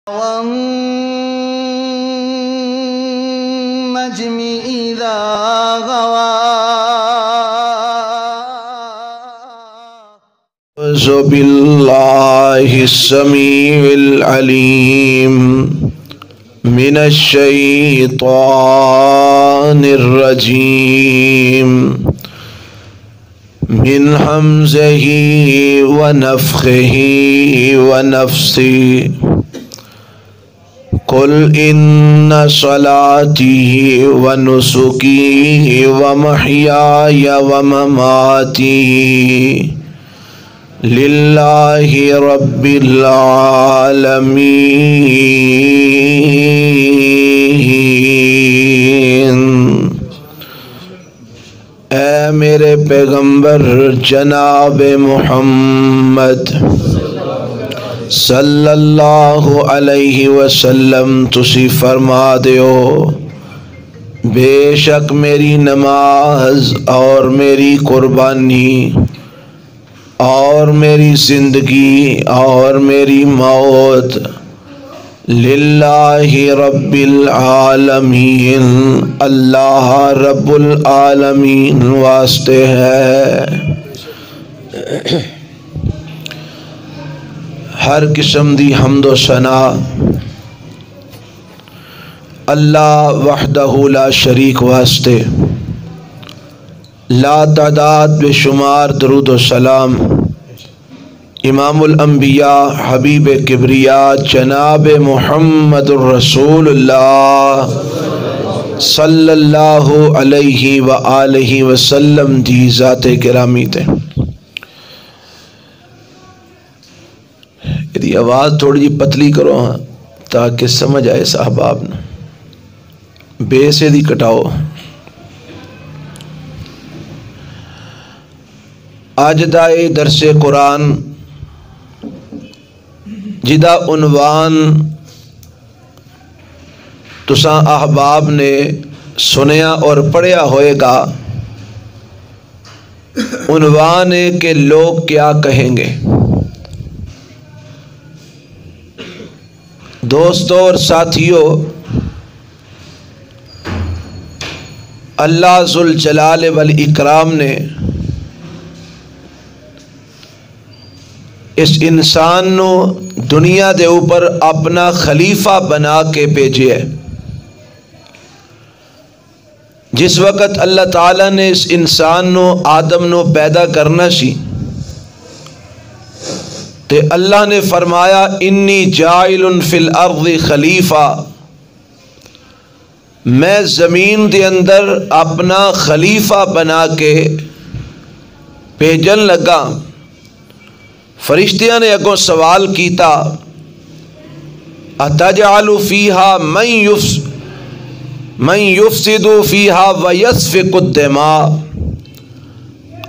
والنجم إذا غوى أعوذ بالله السميع العليم من الشيطان الرجيم من همزه ونفخه ونفثه قل إن صلاتي ونسكي ومحياي ومماتي لله رب العالمین۔ اے میرے پیغمبر جناب محمد صلی اللہ علیہ وسلم تسی فرما دیو بے شک میری نماز اور میری قربانی اور میری زندگی اور میری موت للہ رب العالمین، اللہ رب العالمین واسطے ہے۔ ہر قسم دی حمد و ثنا اللہ وحدہ لا شریک واسطے، لا تعداد بے شمار درود و سلام امام الانبیاء حبیب کبریا جناب محمد الرسول اللہ صلی اللہ علیہ وآلہ وسلم دی ذات گرامی تے۔ یہ آواز تھوڑی جی پتلی کرو ہاں تاکہ سمجھ آئے صاحب نے، بے سے دی کٹاؤ۔ آج دائے درس قرآن جدا عنوان تساں احباب نے سنیا اور پڑھیا ہوئے گا، عنوان ہے کہ لوگ کیا کہیں گے۔ دوستوں اور ساتھیوں، اللہ ذوالجلال والاکرام نے اس انسان نو دنیا دے اوپر اپنا خلیفہ بنا کے بھیجے ہے۔ جس وقت اللہ تعالیٰ نے اس انسان نو آدم نو پیدا کرنا سی تے اللہ نے فرمایا انی جاعل فی الارض خلیفہ، میں زمین دے اندر اپنا خلیفہ بنا کے بھیجن لگا۔ فرشتیاں نے اگوں سوال کیتا اتجعل فیہا من یفسد فیہا ویسفک الدماء،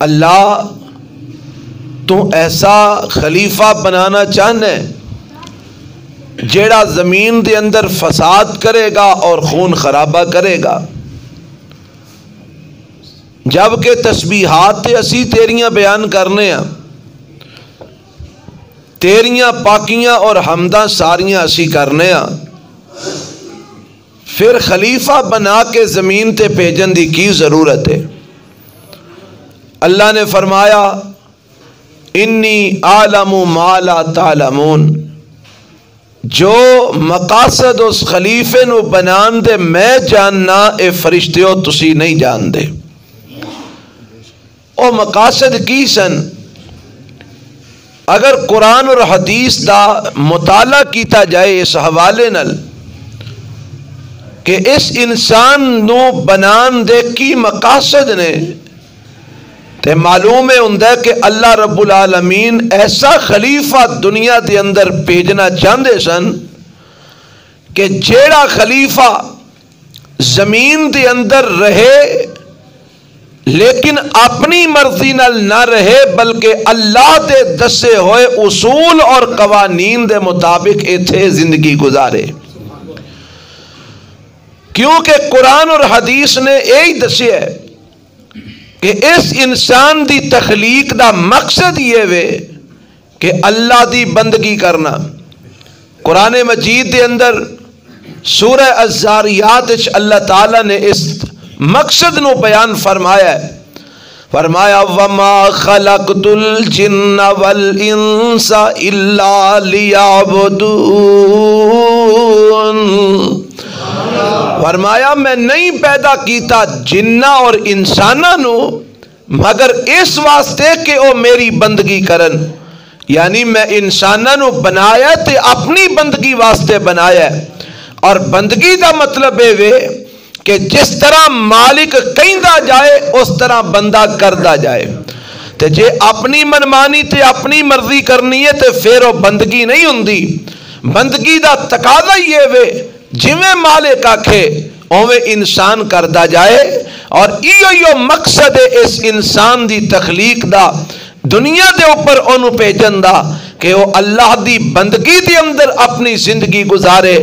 اللہ تو ایسا خلیفہ بنانا چاہنا ہے جیڑا زمین دے اندر فساد کرے گا اور خون خرابہ کرے گا، جبکہ تسبیحات اسی تیریاں بیان کرنے ہیں، تیریاں پاکیاں اور حمداں ساریاں اسی کرنے ہیں، پھر خلیفہ بنا کے زمین تے بھیجن دی کی ضرورت ہے؟ اللہ نے فرمایا انی اعلم ما لا تعلمون، جو مقاصد اس خلیفے نو بنان دے میں جاننا اے فرشتیو تسی نہیں جان دے۔ او مقاصد کی سن؟ اگر قرآن اور حدیث دا مطالعہ کیتا جائے اس حوالے نال کہ اس انسان نو بنان دے کی مقاصد نے، تے معلوم ہے کہ اللہ رب العالمین ایسا خلیفہ دنیا دے اندر بھیجنا چاہندے سن کہ جیڑا خلیفہ زمین دے اندر رہے لیکن اپنی مرضی نال نہ رہے بلکہ اللہ دے دسے ہوئے اصول اور قوانین دے مطابق ایتھے زندگی گزارے۔ کیونکہ قرآن اور حدیث نے یہی دسے ہے کہ اس انسان دی تخلیق دا مقصد یہ وے کہ اللہ دی بندگی کرنا، قرآن مجید دے اندر سورہ الزاریات اللہ تعالیٰ نے اس مقصد نو بیان فرمایا ہے. فرمایا وَمَا خَلَقْتُ الْجِنَّ وَالْإِنسَ إِلَّا لِيَعْبُدُونَ. فرمایا میں نہیں پیدا کیتا جنہ اور انسانہ نو مگر اس واسطے کہ او میری بندگی کرن. یعنی میں انسانہ نو بنایا تے اپنی بندگی واسطے بنایا ہے. اور بندگی دا مطلب ہے کہ جس طرح مالک کہندا جائے اس طرح بندہ کردا جائے. تے جے اپنی منمانی تے اپنی مرضی کرنی ہے تے پھر وہ بندگی نہیں ہوندی. بندگی دا تقاضا یہ ہے جویں مالک آکھے اویں انسان کردا جائے. اور ایو مقصد ہے اس انسان دی تخلیق دا, دنیا دے اوپر اونوں بھیجن دا کہ وہ اللہ دی بندگی دے اندر اپنی زندگی گزارے,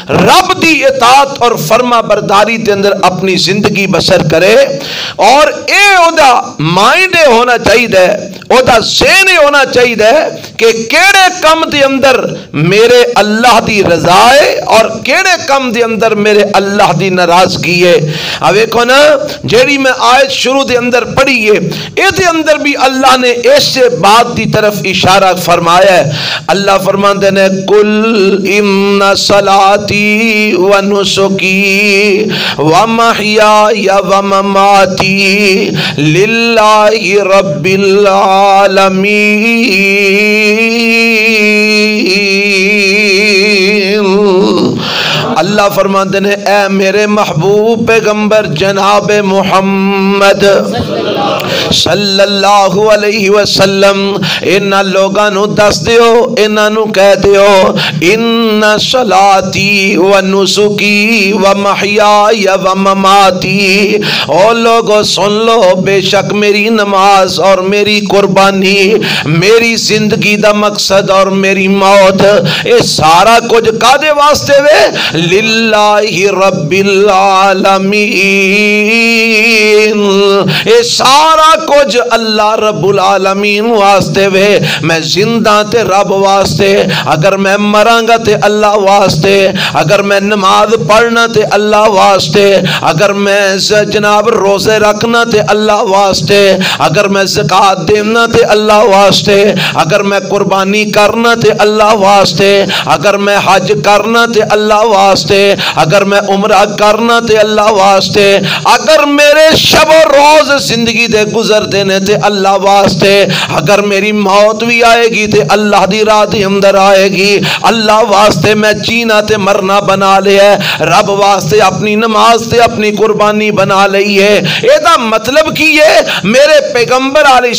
رب دی اطاعت اور فرما برداری دے اندر اپنی زندگی بسر کرے. اور اے او دا مائنڈ ہونا چاہیے, او دا ذہن ہونا چاہیے کہ کیڑے کم دے اندر میرے اللہ دی رضا ہے اور کیڑے کم دے اندر میرے اللہ دی ناراضگی ہے. اب ویکھو نا جیڑی میں آیت شروع دے اندر پڑھی ہے اے دے اندر بھی اللہ نے ایسے بات دی طرف اشارہ فرمایا ہے. اللہ فرماندے نے کل ان صلاتی و نسکی و محیای و مماتی للہ رب العالمین. اللہ فرماندے نے اے میرے محبوب پیغمبر جناب محمد صلی اللہ علیہ وسلم انہاں لوگاں نو دس دیو, انہاں نو کہہ دیو ان صلاتی و نسکی و محیای و مماتی, او لوگو سن لو بے شک میری نماز اور میری قربانی, میری زندگی دا مقصد اور میری موت اے سارا کچھ کادے واسطے وے للہ رب العالمین. اے سارا کچھ اللہ رب العالمین واسطے وے. میں زندہ تے رب واسطے, اگر میں مراں گا تے اللہ واسطے, اگر میں نماز پڑھنا تے اللہ واسطے, اگر میں جناب روزے رکھنا تے اللہ واسطے, اگر میں زکات دینا تے اللہ واسطے, اگر میں قربانی کرنا تے اللہ واسطے, اگر میں حج کرنا تے اللہ واسطے, اگر میں عمرہ کرنا تے اللہ واسطے, اگر میرے شب و روز زندگی دے گزر دینے تے اللہ واسطے, اگر میری موت بھی آئے گی تے اللہ دی راہ دے اندر آئے گی, اللہ واسطے میں جینا تے مرنا بنا لیا ہے, رب واسطے اپنی نماز تے اپنی قربانی بنا لئی ہے. اے دا مطلب کی ہے میرے پیغمبر علیہ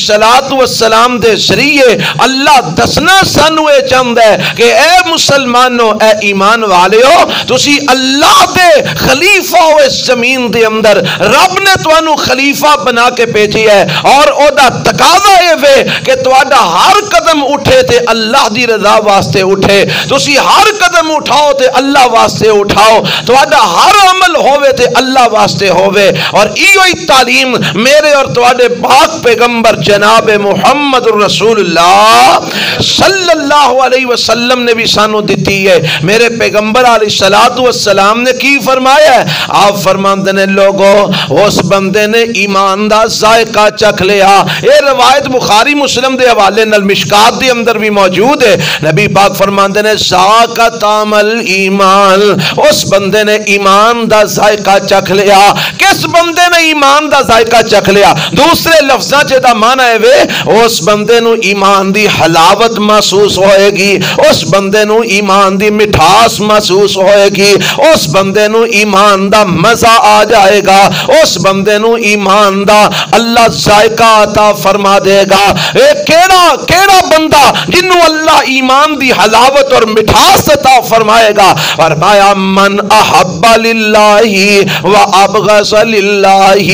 السلام دے ذریعے اللہ دسنا سانو اے چاہندا ہے کہ اے مسلمانوں, اے ایمان والیو, تسی اللہ دے خلیفہ ہو اس زمین دے اندر. رب نے تانوں خلیفہ بنا کے بھیجی ہے اور او دا تقاضا اے وے کہ تہاڈا ہر قدم اٹھے تے اللہ دی رضا واسطے اٹھے, تسی ہر قدم اٹھاؤ تے اللہ واسطے اٹھاؤ, تہاڈا ہر عمل ہووے تے اللہ واسطے ہووے. اور ایہی تعلیم میرے اور تہاڈے پاک پیغمبر جناب محمد رسول اللہ صلی اللہ علیہ وسلم نے بھی سانو دتی ہے. میرے پیغمبر علیہ السلام نے کی فرمایا ہے؟ آپ فرماندے نے لوگو اس بندے نے ایمان دا ذائقہ چکھ لیا. اے روایت بخاری مسلم دے حوالے نال مشکات دے اندر بھی موجود ہے. نبی پاک فرماندے نے ذاقا طعم الایمان, اس بندے نے ایمان دا ذائقہ چکھ لیا. کس بندے نے ایمان دا ذائقہ چکھ لیا؟ دوسرے لفظاں چ دا معنی ہے وے اس بندے نو ایمان دی حلاوت محسوس ہوئے گی, اس بندے نو ایمان دی مٹھاس محسوس ہوئے گی, اس بندے نو ایمان دا مزہ آ جائے گا, اس بندے نو ایمان دا اللہ ذائقہ عطا فرما دے گا. اے کیڑا بندہ جنو اللہ ایمان دی حلاوت اور مٹھاس عطا فرمائے گا؟ فرمایا من احب للہ و ابغض للہ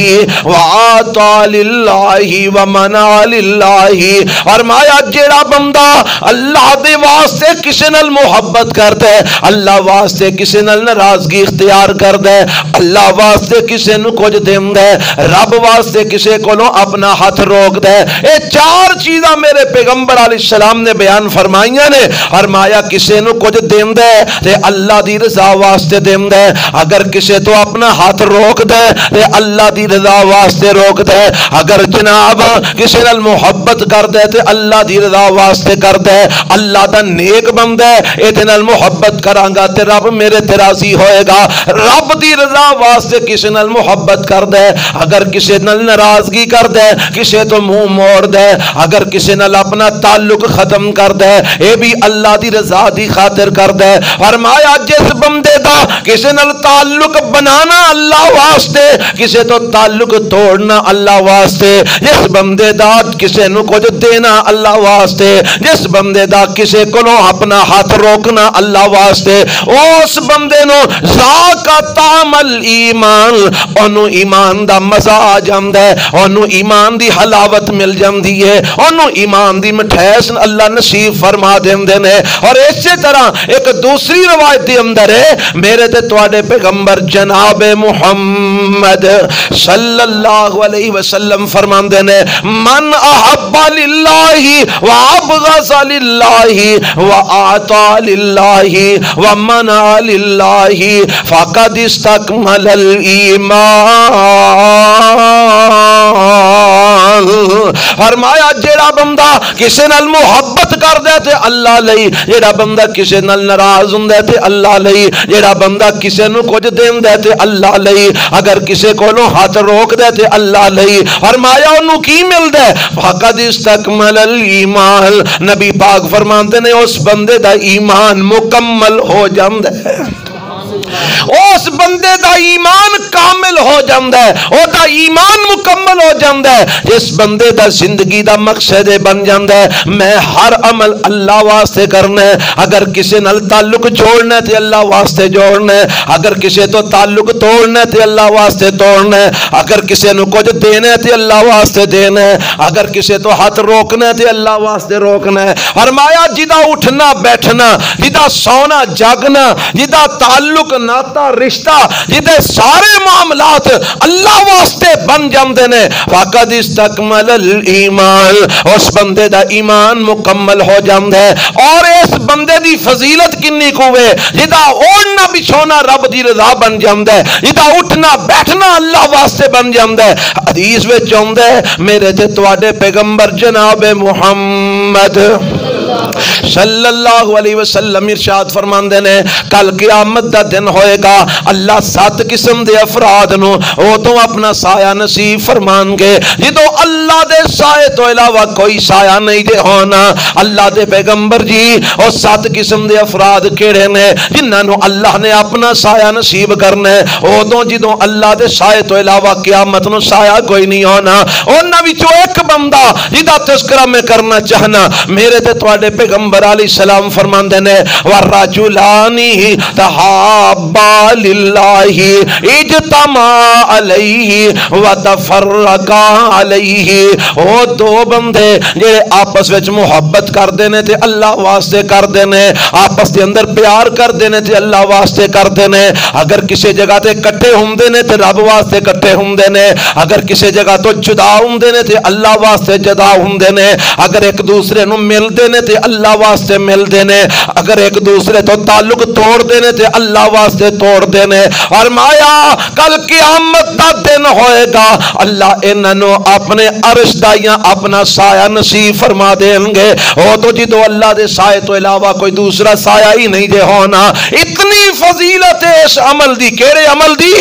و عطا للہ و منع للہ. فرمایا جیڑا بندہ اللہ دے واسطے کسے نال محبت کرتا ہے, اللہ واسطے کسے کسے نال ناراضگی اختیار کردا ہے، اللہ واسطے کسے نو کچھ دیندا ہے، رب واسطے کسے کولوں اپنا ہاتھ روکدا ہے۔ اے چار چیزاں میرے پیغمبر علیہ السلام نے بیان فرمائیاں نے۔ فرمایا کسے نو کچھ دیندا ہے تے اللہ دی رضا واسطے دیندا ہے، اگر کسے تو اپنا ہاتھ روکدا ہے تے اللہ دی رضا واسطے روکدا ہے، اگر جناب کسے نال محبت کردا ہے تے اللہ دی رضا واسطے کردا ہے، اللہ دا نیک بندہ ہے اے نال محبت کراں گا تے رب میرے تے راضی ہوئے گا، رب دی رضا واسطے کسے نال محبت کردا ہے، اگر کسے نال ناراضگی کردا ہے، کسے تو منہ موڑدا ہے، اگر کسے نال اپنا تعلق ختم کردا ہے، اے بھی اللہ دی رضا دی خاطر کردا ہے۔ فرمایا جس بندے دا کسے نال تعلق بنانا اللہ واسطے، کسے تو تعلق توڑنا اللہ واسطے، جس بندے دا کسے نو کچھ دینا اللہ واسطے، جس بندے دا کسے کولوں اپنا ہاتھ روکنا اللہ واسطے، اس بندے نو ذاک طعم الایمان، اونوں ایمان دا مزہ آ جاندا ہے، اونوں ایمان دی حلاوت مل جاندی ہے، اونوں ایمان دی مٹھیس اللہ نصیب فرما دیندے نے۔ اور اسی طرح ایک دوسری روایت دی اندر ہے، میرے تے تواڈے پیغمبر جناب محمد صلی اللہ علیہ وسلم فرماندے نے، من احب للہ وابغض للہ واعطى للہ ومنع للہ فقد استکمل الایمان۔ فرمایا جیڑا بندہ کسے نال محبت کردا ہے تے اللہ لئی، جیڑا بندہ کسے نال ناراض ہوندا ہے تے اللہ لئی، جیڑا بندہ کسے نو کچھ دیندا ہے تے اللہ لئی، اگر کسے کولوں ہاتھ روکدا ہے تے اللہ لئی۔ فرمایا اونوں کی ملدا ہے؟ فقد استکمل الایمان، نبی پاک فرماندے نے اس بندے دا ایمان مکمل ہو جاندا ہے، اس بندے دا ایمان کامل ہو جاندا ہے، او دا ایمان مکمل ہو جاندا ہے، جس بندے دا زندگی دا مقصد بن جاندا ہے میں ہر عمل اللہ واسطے کرنا ہے، اگر کسے نال تعلق جوڑنا ہے تے اللہ واسطے جوڑنا ہے، اگر کسے تو تعلق توڑنا ہے تے اللہ واسطے توڑنا ہے، اگر کسے نو کچھ دینا ہے تے اللہ واسطے دینا ہے، اگر کسے تو ہاتھ روکنا ہے تے اللہ واسطے روکنا ہے۔ فرمایا جدا اٹھنا بیٹھنا، جدا سونا جاگنا، جدا تعلق ناتا رشتہ، جدے سارے معاملات اللہ واسطے بن جاندے نے، فقد استکمل الایمان، اس بندے دا ایمان مکمل ہو جاندا ہے۔ اور اس بندے دی فضیلت کنی کوے، جدا اوڑنا بچھونا رب دی رضا بن جاندا ہے، جدا اٹھنا بیٹھنا اللہ واسطے بن جاندا ہے۔ حدیث وچ آندا ہے میرے تے تواڈے پیغمبر جناب محمد صلی اللہ علیہ وسلم ارشاد فرماندے نے، کل قیامت دا دن ہوئے گا، اللہ 7 قسم دے افراد نو او تو اپنا سایہ نصیب فرمان گے، جدو اللہ دے سایہ تو علاوہ کوئی سایہ نہیں دے ہونا۔ اللہ دے پیغمبر جی او 7 قسم دے افراد کیڑے نے جنہاں نو اللہ نے اپنا سایہ نصیب کرنا ہے، او تو جدو اللہ دے سایہ تو علاوہ قیامت نو سایہ کوئی نہیں ہونا۔ انہاں وچوں ایک بندہ جدا تذکرہ میں کرنا چاہنا، میرے تے تواڈے پیغمبر علیہ السلام فرماندے نے، وَالرَّجُلَانِ تَحَابَّا لِلَّهِ اجْتَمَعَا عَلَيْهِ وَتَفَرَّقَا عَلَيْهِ، او دو بندے جڑے آپس وچ محبت کردے نے تے اللہ واسطے کردے نے، آپس دے اندر پیار کردے نے تے اللہ واسطے کردے نے، اگر کسی جگہ تے کٹھے ہوندے نے تے رب واسطے کٹھے ہوندے نے، اگر کسی جگہ تو جدا ہوندے نے تے اللہ واسطے جدا ہوندے نے، اگر ایک دوسرے نو ملدے نے تے اللہ واسطے ملدے نے، اگر ایک دوسرے تو تعلق توڑ دینے تے اللہ واسطے توڑ دینے۔ فرمایا کل قیامت دا دن ہوئے گا، اللہ انہوں اپنے عرش دائیاں اپنا سایہ نصیب فرما دیں گے، او تو جدو اللہ دے سایہ تو علاوہ کوئی دوسرا سایہ ہی نہیں دے ہونا۔ اتنی فضیلت اس عمل دی، کیڑے عمل دی؟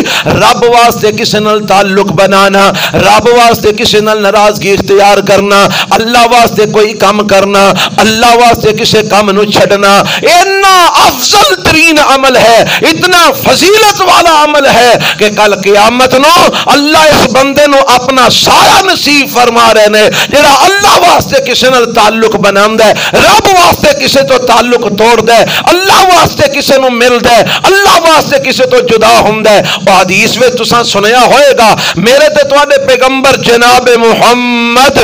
رب واسطے کسی نال تعلق بنانا، رب واسطے کسی نال ناراضگی اختیار کرنا، اللہ واسطے کوئی کام کرنا، اللہ واسطے کسی کام نو چھڑنا، اتنا افضل ترین عمل ہے، اتنا فضیلت والا عمل ہے کہ کل قیامت نو اللہ اس بندے نو اپنا سایہ نصیب فرما رہے نے، جڑا اللہ واسطے کسی نال تعلق بناندا ہے، رب واسطے کسی تو تعلق توڑ دے، اللہ واسطے کسی نو مل دے، اللہ واسطے کسی تو جدا ہوندا ہے۔ او حدیث وچ تساں سنیا ہوئے گا، میرے تے تواڈے پیغمبر جناب محمد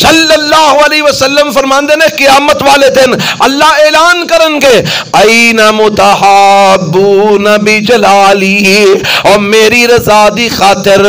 صلی اللہ علیہ وسلم فرماندے نے قیامت والے دن اللہ اعلان کرن گے این متحابون بجلالی، اور میری رضا دی خاطر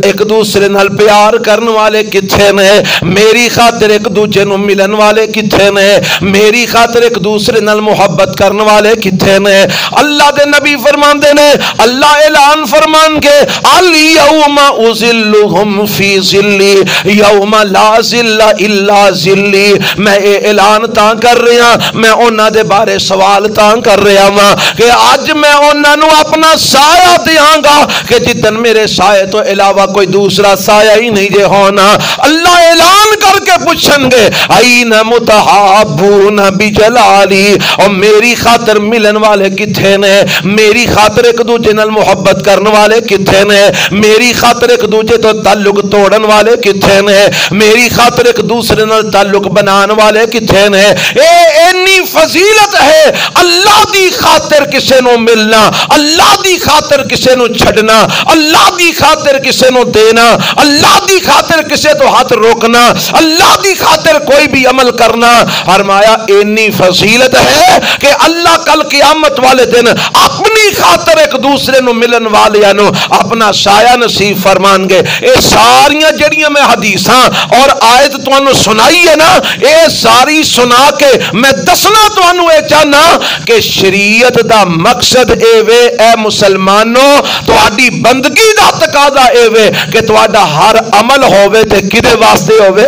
ایک دوسرے نال پیار کرن والے کتھے نے، میری خاطر ایک دوسرے نو ملن والے کتھے نے، میری خاطر ایک دوسرے نال محبت کرن والے کتھے نے؟ اللہ دے نبی فرماندے نے اللہ اعلان فرمان کے الیوم اذلہم فی ظلی یوم لا ظل الا ظلی، میں اے اعلان تاں کر رہا، میں انہاں دے بارے سوال تاں کر رہا ہاں کہ اج میں انہاں نو اپنا سایہ دیاں گا کہ جدن میرے سایہ تو علاوہ کوئی دوسرا سایہ ہی نہیں جے ہونا۔ اللہ اعلان کر کے پوچھن گے این متحابون بجلالی، اور میری خاطر ملن والے کتھے نے، میری خاطر ایک دوسرے نال محبت کرن والے کتھے نے، میری خاطر ایک دوسرے تو تعلق توڑن والے کتھے نے، میری خاطر ایک دوسرے نال تعلق بنان والے کتھے نے؟ اے اینی فضیلت ہے اللہ دی خاطر کسے نو ملنا، اللہ دی خاطر کسے نو چھڑنا، اللہ دی خاطر کسے نو دینا، اللہ دی خاطر کسے تو ہاتھ روکنا، اللہ دی خاطر کوئی بھی عمل کرنا۔ فرمایا اینی فضیلت ہے کہ اللہ کل قیامت والے دن اپنی خاطر ایک دوسرے نو ملن والے نو اپنا سایہ نصیب فرمان گے۔ اے ساریاں جڑیاں میں حدیثاں اور آیت تانوں سنائی ہے نا، اے ساری سنا کے میں دسنا تانوں اے چاہنا کہ شریعت دا مقصد اے وے اے مسلمانوں، تہاڈی بندگی دا تقاضا اے وے کہ تہاڈا ہر عمل ہووے تے کدے واسطے ہووے؟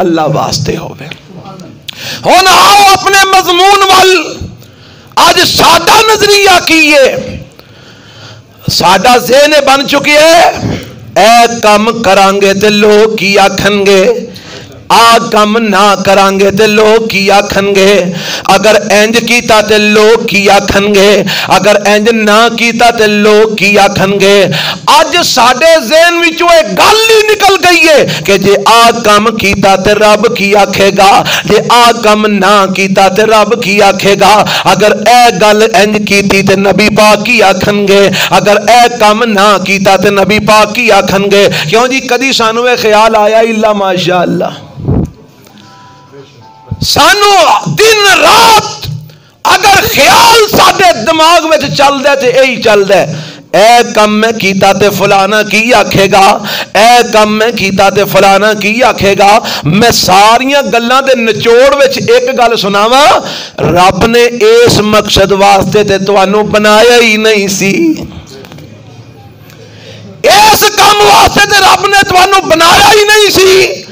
اللہ واسطے ہووے۔ ہن آؤ اپنے مضمون وال۔ آج ساڈا نظریہ کیے، ساڈا ذہن بن چکی ہے اے کم کرانگے تے لوگ کی آکھن گے، آ کم نہ کرانگے تے لوگ کی آکھن گے، اگر انج کیتا تے لوگ کی آکھن گے، اگر انج نہ کیتا تے لوگ کی آکھن گے۔ اج ساڈے ذہن وچوں ایک گل ہی نکل گئی ہے کہ جے آ کم کیتا تے رب کی آکھے گا، جے آ کم نہ کیتا تے رب کی آکھے گا، اگر اے گل انج کیتی تے نبی پاک کی آکھن گے، اگر اے کم نہ کیتا تے نبی پاک کی آکھن گے۔ کیوں جی کدی سانو اے خیال آیا الا ماشاءاللہ؟ سانو دن رات اگر خیال ساڈے دماغ میں چل دے تے یہی چل دے اے کم میں کیتا تے فلانا کی آکھے گا، اے کم میں کیتا تے فلانا کی آکھے گا۔ میں ساریاں گلاں دے نچوڑ وچ ایک گل سناواں، رب نے اس مقصد واسطے تے تانوں بنایا ہی نہیں سی، اس کم واسطے تے رب نے تانوں بنایا ہی نہیں سی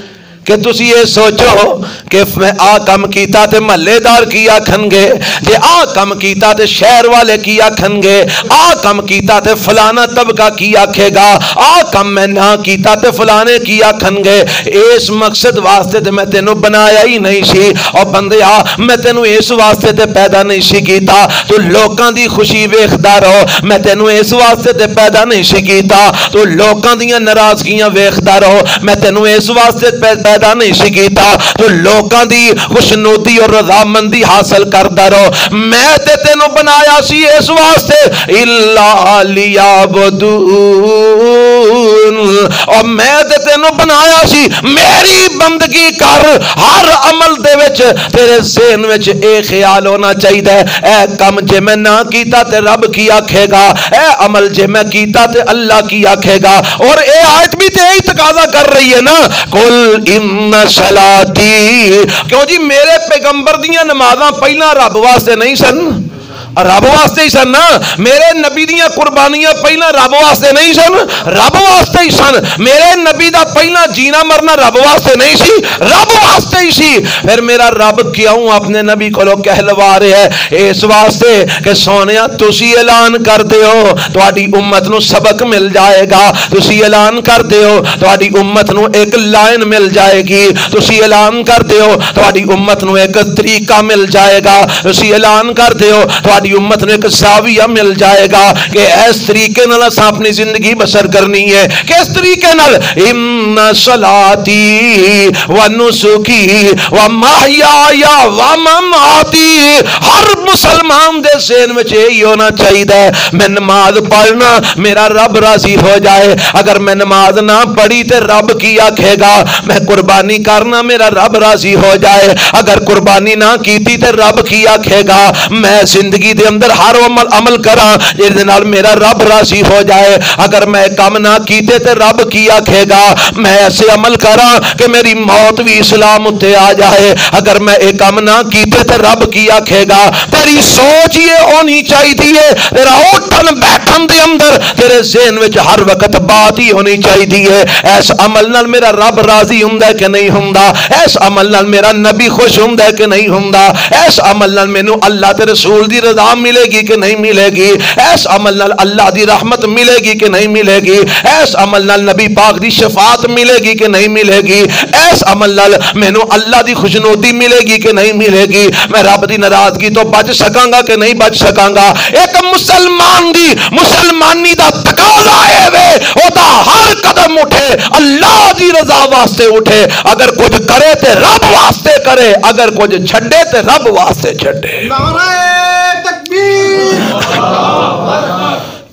کہ تسی یہ سوچو کہ میں آ کم کیتا تے محلے دار کی آکھن گے، جے آ کم کیتا تے شہر والے کی آکھن گے، آ کم کیتا تے فلانا طبقہ کی آکھے گا، آ کم میں نہ کیتا تے فلانے کی آکھن گے۔ اس مقصد واسطے تے میں تینوں بنایا ہی نہیں سی، اور بندیا میں تینوں اس واسطے تے پیدا نہیں سی کیتا تو لوکاں دی خوشی ویکھدا رہو، میں تینوں اس واسطے تے پیدا نہیں سی کیتا تو لوکاں دیاں ناراضگیاں ویکھدا رہو، میں تینوں اس واسطے پیدا نہیں سی کیتا تو لوکاں دی خوشنودی اور رضامندی حاصل کردا رہو۔ میں تے تینوں بنایا سی اس واسطے الا لیعبدون، اور میں تے تینوں بنایا سی میری بندگی کر۔ ہر عمل دے وچ تیرے ذہن وچ اے خیال ہونا چاہیے اے کم جے میں نہ کیتا تے رب کی آکھے گا، اے عمل جے میں کیتا تے اللہ کی آکھے گا۔ اور اے آیت بھی تے یہی تقاضا کر رہی ہے نا، قل ان صلاتی، کیوں جی میرے پیغمبر دیاں نمازاں پہلا رب واسطے نہیں سن، رب واسطے ہی سن نا۔ میرے نبی دیاں قربانیاں پہلا رب واسطے نہیں سن، رب واسطے ہی سن۔ میرے نبی دا پہلا جینا مرنا رب واسطے نہیں سی، رب واسطے ہی سی۔ پھر میرا رب کیوں اپنے نبی کو کہلوا رہے ہے؟ اس واسطے کہ سونیا تسی اعلان کر دیو تہاڈی امت نو سبق مل جائے گا، تسی اعلان کر دیو تہاڈی امت نو ایک لائن مل جائے گی، تسی اعلان کر دیو تہاڈی امت نو ایک طریقہ مل جائے گا، تسی اعلان کر دیو ساری امت نے ایک زاویہ مل جائے گا کہ اس طریقے نال اساں اپنی زندگی بسر کرنی ہے. کس طریقے نال؟ ان صلاتی و نسکی و محیایا و مماتی. ہر مسلمان دے ذہن وچ یہی ہونا چاہیے میں نماز پڑھنا میرا رب راضی ہو جائے. اگر میں نماز نہ پڑھی تے رب کی آکھے گا. میں قربانی کرنا میرا رب راضی ہو جائے. اگر قربانی نہ کیتی تے رب کی آکھے گا. میں زندگی دے اندر ہر عمل کراں جس دے نال میرا رب راضی ہو جائے. اگر میں کام نہ کیتے تے رب کی آکھے گا. میں ایسے عمل کراں کہ میری موت بھی اسلام اتے آ جائے. اگر میں ایک کام نہ کیتے تے رب کی آکھے گا. تیری سوچ یہ ہونی چاہیے, تیرا اٹھن بیٹھن دے اندر تیرے ذہن وچ ہر وقت بات ہی ہونی چاہیے اس عمل نال میرا رب راضی ہوندا کہ نہیں ہوندا, اس عمل نال میرا نبی خوش ہوندا کہ نہیں ہوندا, اس عمل نال مینوں اللہ تے رسول دی رضا ملے گی کہ نہیں ملے گی, اس عمل نال اللہ دی رحمت ملے گی کہ نہیں ملے گی, اس عمل نال نبی پاک دی شفاعت ملے گی کہ نہیں ملے گی, اس عمل نال مینوں اللہ دی خوشنودی ملے گی کہ نہیں ملے گی, میں رب دی ناراضگی تو بچ سکاں گا کہ نہیں بچ سکاں گا. ایک مسلمان دی مسلمانی دا تقاضا ہے وے او دا ہر قدم اٹھے اللہ دی رضا واسطے اٹھے. اگر کچھ کرے تے رب واسطے کرے, اگر کچھ چھڈے تے رب واسطے چھڈے. نعرہ تکبیر.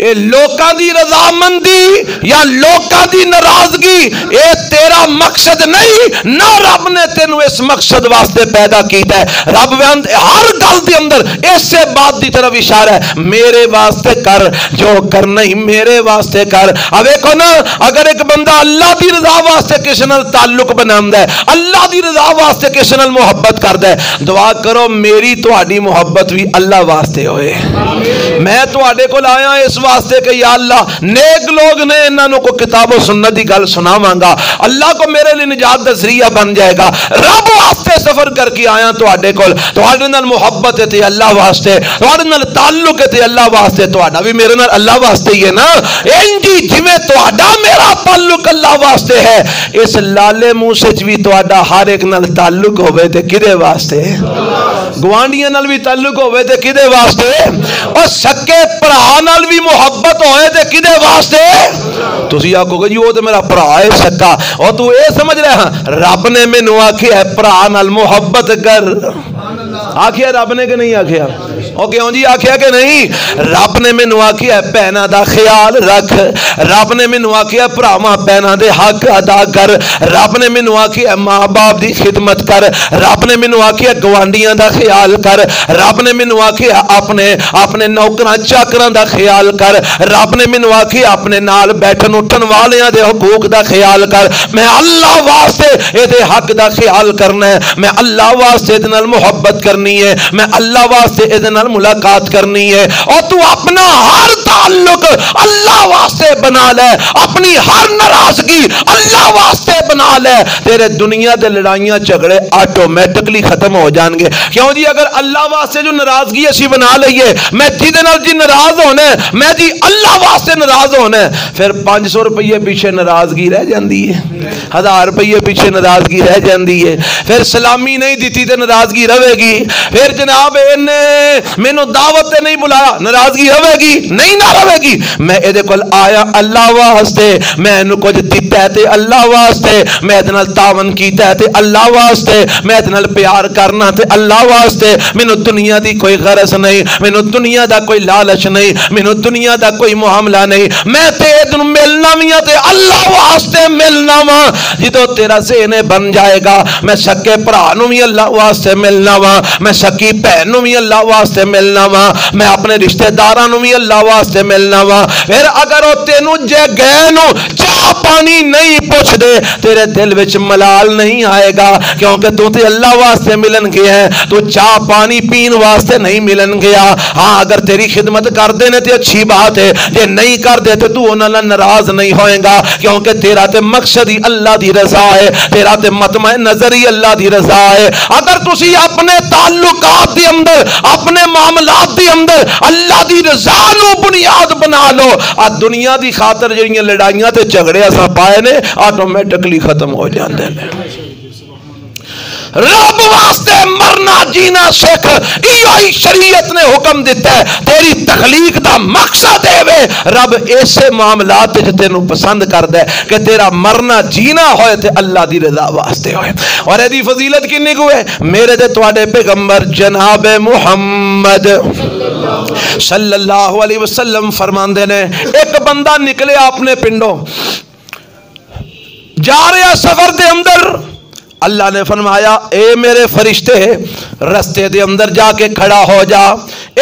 اے لوکاں دی رضامندی یا لوکاں دی ناراضگی اے تیرا مقصد نہیں, نہ رب نے تینوں اس مقصد واسطے پیدا کیتا ہے. رب ہر گل دے اندر اسے بات دی طرف اشارہ ہے, میرے واسطے کر جو کرنا ہی میرے واسطے کر. اب دیکھو نا, اگر ایک بندہ اللہ دی رضا واسطے کس نال تعلق بناوندا ہے, اللہ دی رضا واسطے کس نال محبت کردا ہے, دعا کرو میری تہاڈی محبت بھی اللہ واسطے ہوئے. میں تہاڈے کول آیا اس واسطے کہ یا اللہ نیک لوگ نے انہوں کو کتاب و سنت دی گل سناواں گا, اللہ کو میرے لیے نجات دا ذریعہ بن جائے گا. رب واسطے سفر کر کے آیا تواڈے کول, تواڈے نال محبت ہے تے اللہ واسطے, تواڈے نال تعلق ہے تے اللہ واسطے, تواڈا بھی میرے نال اللہ واسطے ہی ہے نا. انجی جویں تواڈا میرا تعلق اللہ واسطے ہے, اس لالے موسی وچ بھی تواڈا ہر ایک نال تعلق ہوے تے کدے واسطے, گوانڈیاں نال بھی تعلق ہوے تے کدے واسطے, اور سکے بھرا نال بھی محبت ہوئے تے کدے واسطے. تسی آکھو گے جی وہ تے میرا بھرا ہے سکا, اور تو اے سمجھ رہے ہیں رب نے مینوں آکھیا ہے بھرا نال محبت کر. آکھیا رب نے کہ نہیں آکھیا؟ او کیوں جی آکھیا کہ نہیں؟ رب نے مینوں آکھیا ہے بہناں دا خیال رکھ, رب نے مینوں آکھیا بھراواں بہناں دے حق ادا کر, رب نے مینوں آکھیا ماں باپ دی خدمت کر, رب نے مینوں آکھیا گوانڈیاں دا خیال کر, رب نے مینوں آکھیا اپنے نوکراں چاکراں دا خیال کر, رب نے مینوں آکھیا اپنے نال بیٹھن اٹھن والیاں دے حقوق دا خیال کر. میں اللہ واسطے اے دے حق دا خیال کرنا ہے, میں اللہ واسطے اے دے نال محبت کرنی ہے, میں اللہ واسطے اے دے نال ملاقات کرنی ہے. اور تو اپنا ہر تعلق اللہ واسطے بنا لے, اپنی ہر ناراضگی اللہ واسطے بنا لے, تیرے دنیا دے لڑائیاں جھگڑے آٹومیٹکلی ختم ہو جان گے. کیوں جی اگر اللہ واسطے جو ناراضگی اسی بنا لئیے, میں جیدے نال جی ناراض ہونا ہے, میں جی اللہ واسطے ناراض ہونا ہے, پھر 500 روپیے پیچھے ناراضگی رہ جاندی ہے, 1000 روپیے پیچھے ناراضگی رہ جاندی ہے, پھر سلامی نہیں دیتی تے ناراضگی رہے گی, پھر جناب مینوں دعوت تے نہیں بلایا ناراضگی رہے گی نہیں نہ رہے گی. میں اے دے کول آیا اللہ واسطے, میں انہوں کچھ دیتا ہے تے اللہ واسطے, میں ادھے نال تعاون کیتا ہے تے اللہ واسطے, میں ادھے نال پیار کرنا تے اللہ واسطے. مینوں دنیا دی کوئی غرض نہیں, مینوں دنیا دا کوئی لالچ نہیں, مینوں دنیا دا کوئی معاملہ نہیں, میں تے ادھن ملنا ویاں تے اللہ واسطے ملنا وا. جدو تیرا ذہن بن جائے گا میں سکے بھرا نوں بھی اللہ واسطے ملنا وا, میں سکی بہن نوں بھی اللہ واسطے ملنا وا, میں اپنے رشتہ داراں نوں بھی اللہ واسطے ملنا وا. پھر اگر او تینوں جے گئے نو چاہ پانی نہیں پوچھ دے, تیرے دل وچ ملال نہیں آئے گا, کیونکہ تو تے اللہ واسطے ملن گیا ہے, تو چاہ پانی پین واسطے نہیں ملن گیا. ہاں اگر تیری خدمت کر دے نے تے اچھی بات ہے, جے نہیں کر دے تے تو انہاں نال ناراض نہیں ہوئے گا, کیونکہ تیرا تے مقصد ہی اللہ دی رضا ہے, تیرا تے مطمع نظر ہی اللہ دی رضا ہے. اگر تسی اپنے تعلقات دی اندر, اپنے معاملات دی اندر اللہ دی رضا نو بنیاد بنا لو, آ دنیا دی خاطر جڑیاں لڑائیاں تے جھگڑے اساں پائے نے آٹومیٹکلی ختم ہو جاندے نے. رب واسطے مرنا جینا سکھ، یہ شریعت نے حکم دیتا ہے، تیری تخلیق دا مقصد ہے رب ایسے معاملات تینوں پسند کردا ہے کہ تیرا مرنا جینا ہوئے تے اللہ دی رضا واسطے ہوئے۔ اور ایدی فضیلت کنی کو ہے؟ میرے تے تواڈے پیغمبر جناب محمد صلی اللہ علیہ وسلم فرماندے نے، ایک بندہ نکلے اپنے پنڈوں جا رہا سفر دے اندر، اللہ نے فرمایا اے میرے فرشتے رستے دے اندر جا کے کھڑا ہو جا،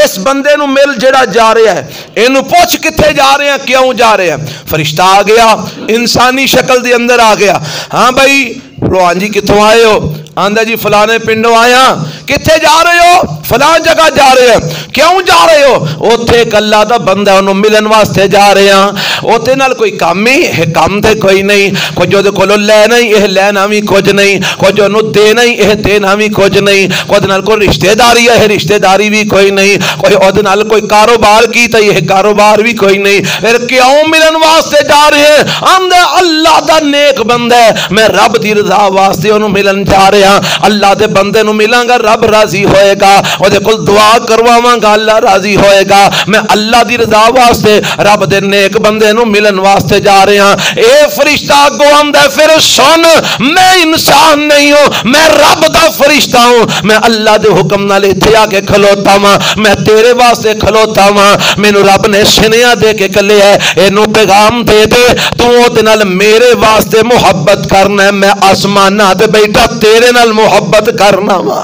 اس بندے نو مل جڑا جا رہا ہے، اینو پوچھ کتھے جا رہے ہیں، کیوں جا رہے ہیں؟ فرشتہ آ گیا انسانی شکل دے اندر آ گیا، ہاں بھائی ہاں جی کتوں آئے ہو؟ آندہ جی فلانے پنڈوں آیا۔ کتھے جا رہے ہو؟ فلان جگہ جا رہے ہیں۔ کیوں جا رہے ہو؟ اوتھے ایک اللہ دا بندہ انہوں ملن واسطے جا رہے ہیں۔ اوتھے نال کوئی کام ہی ہے، کام تے کوئی نہیں، کوئی جو دے کولو لینا ہی یہ لینا بھی کچھ نہیں، کوئی جو انہوں دینا ہی یہ دینا بھی کچھ نہیں، کوئی نال کوئی رشتہ داری ہے رشتہ داری بھی کوئی نہیں، کوئی اودے نال کوئی کاروبار کی تو یہ کاروبار بھی کوئی نہیں، پھر کیوں ملن واسطے جا رہے ہیں؟ آندہ اللہ دا نیک بندہ ہے، میں رب دی رضا واسطے انہوں ملن جا رہے ہیں، اللہ دے بندے نو ملان گا رب راضی ہوئے گا، وہ دے کل دعا کرواواں گا اللہ راضی ہوئے گا، میں اللہ دی رضا واسطے رب دے نیک بندے نو ملن واسطے جا رہے ہیں۔ اے فرشتہ کو آمدہ پھر سن، میں انسان نہیں ہوں، میں رب دا فرشتہ ہوں، میں اللہ دے حکم نہ لیتے آ کے کھلوتا ہوں، میں تیرے واسطے کھلوتا ہوں، میں نو رب نے سنیا دے کے کلے ہے، اے نو پیغام دے دے تو وہ دنال میرے واسطے محبت کرنا ہے، میں آسمانہ دے بیٹا تیرے نال محبت کرنا وا۔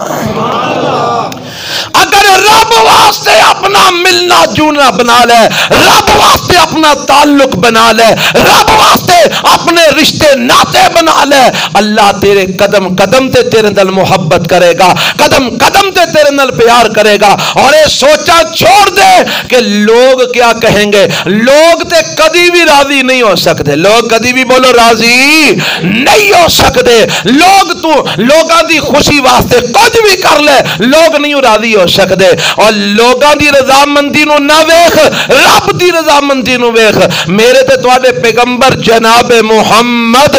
اگر رب واسطے اپنا ملنا جونا بنا لے، رب واسطے اپنا تعلق بنا لے، رب واسطے اپنے رشتے ناتے بنا لے، اللہ تیرے قدم قدم تے تیرے نال محبت کرے گا، قدم قدم تے تیرے نال پیار کرے گا۔ اور یہ سوچا چھوڑ دے کہ لوگ کیا کہیں گے، لوگ تے کدی بھی راضی نہیں ہو سکتے، لوگ کدی بھی بولو راضی نہیں ہو سکتے، لوگاں دی خوشی واسطے کچھ بھی کر لے، لوگ نہیں راضی ہو سکتے، اور لوگاں دی رضامندی نو نہ ویکھ، رب دی رضامندی نو ویکھ۔ میرے تے تواڈے پیغمبر جناب محمد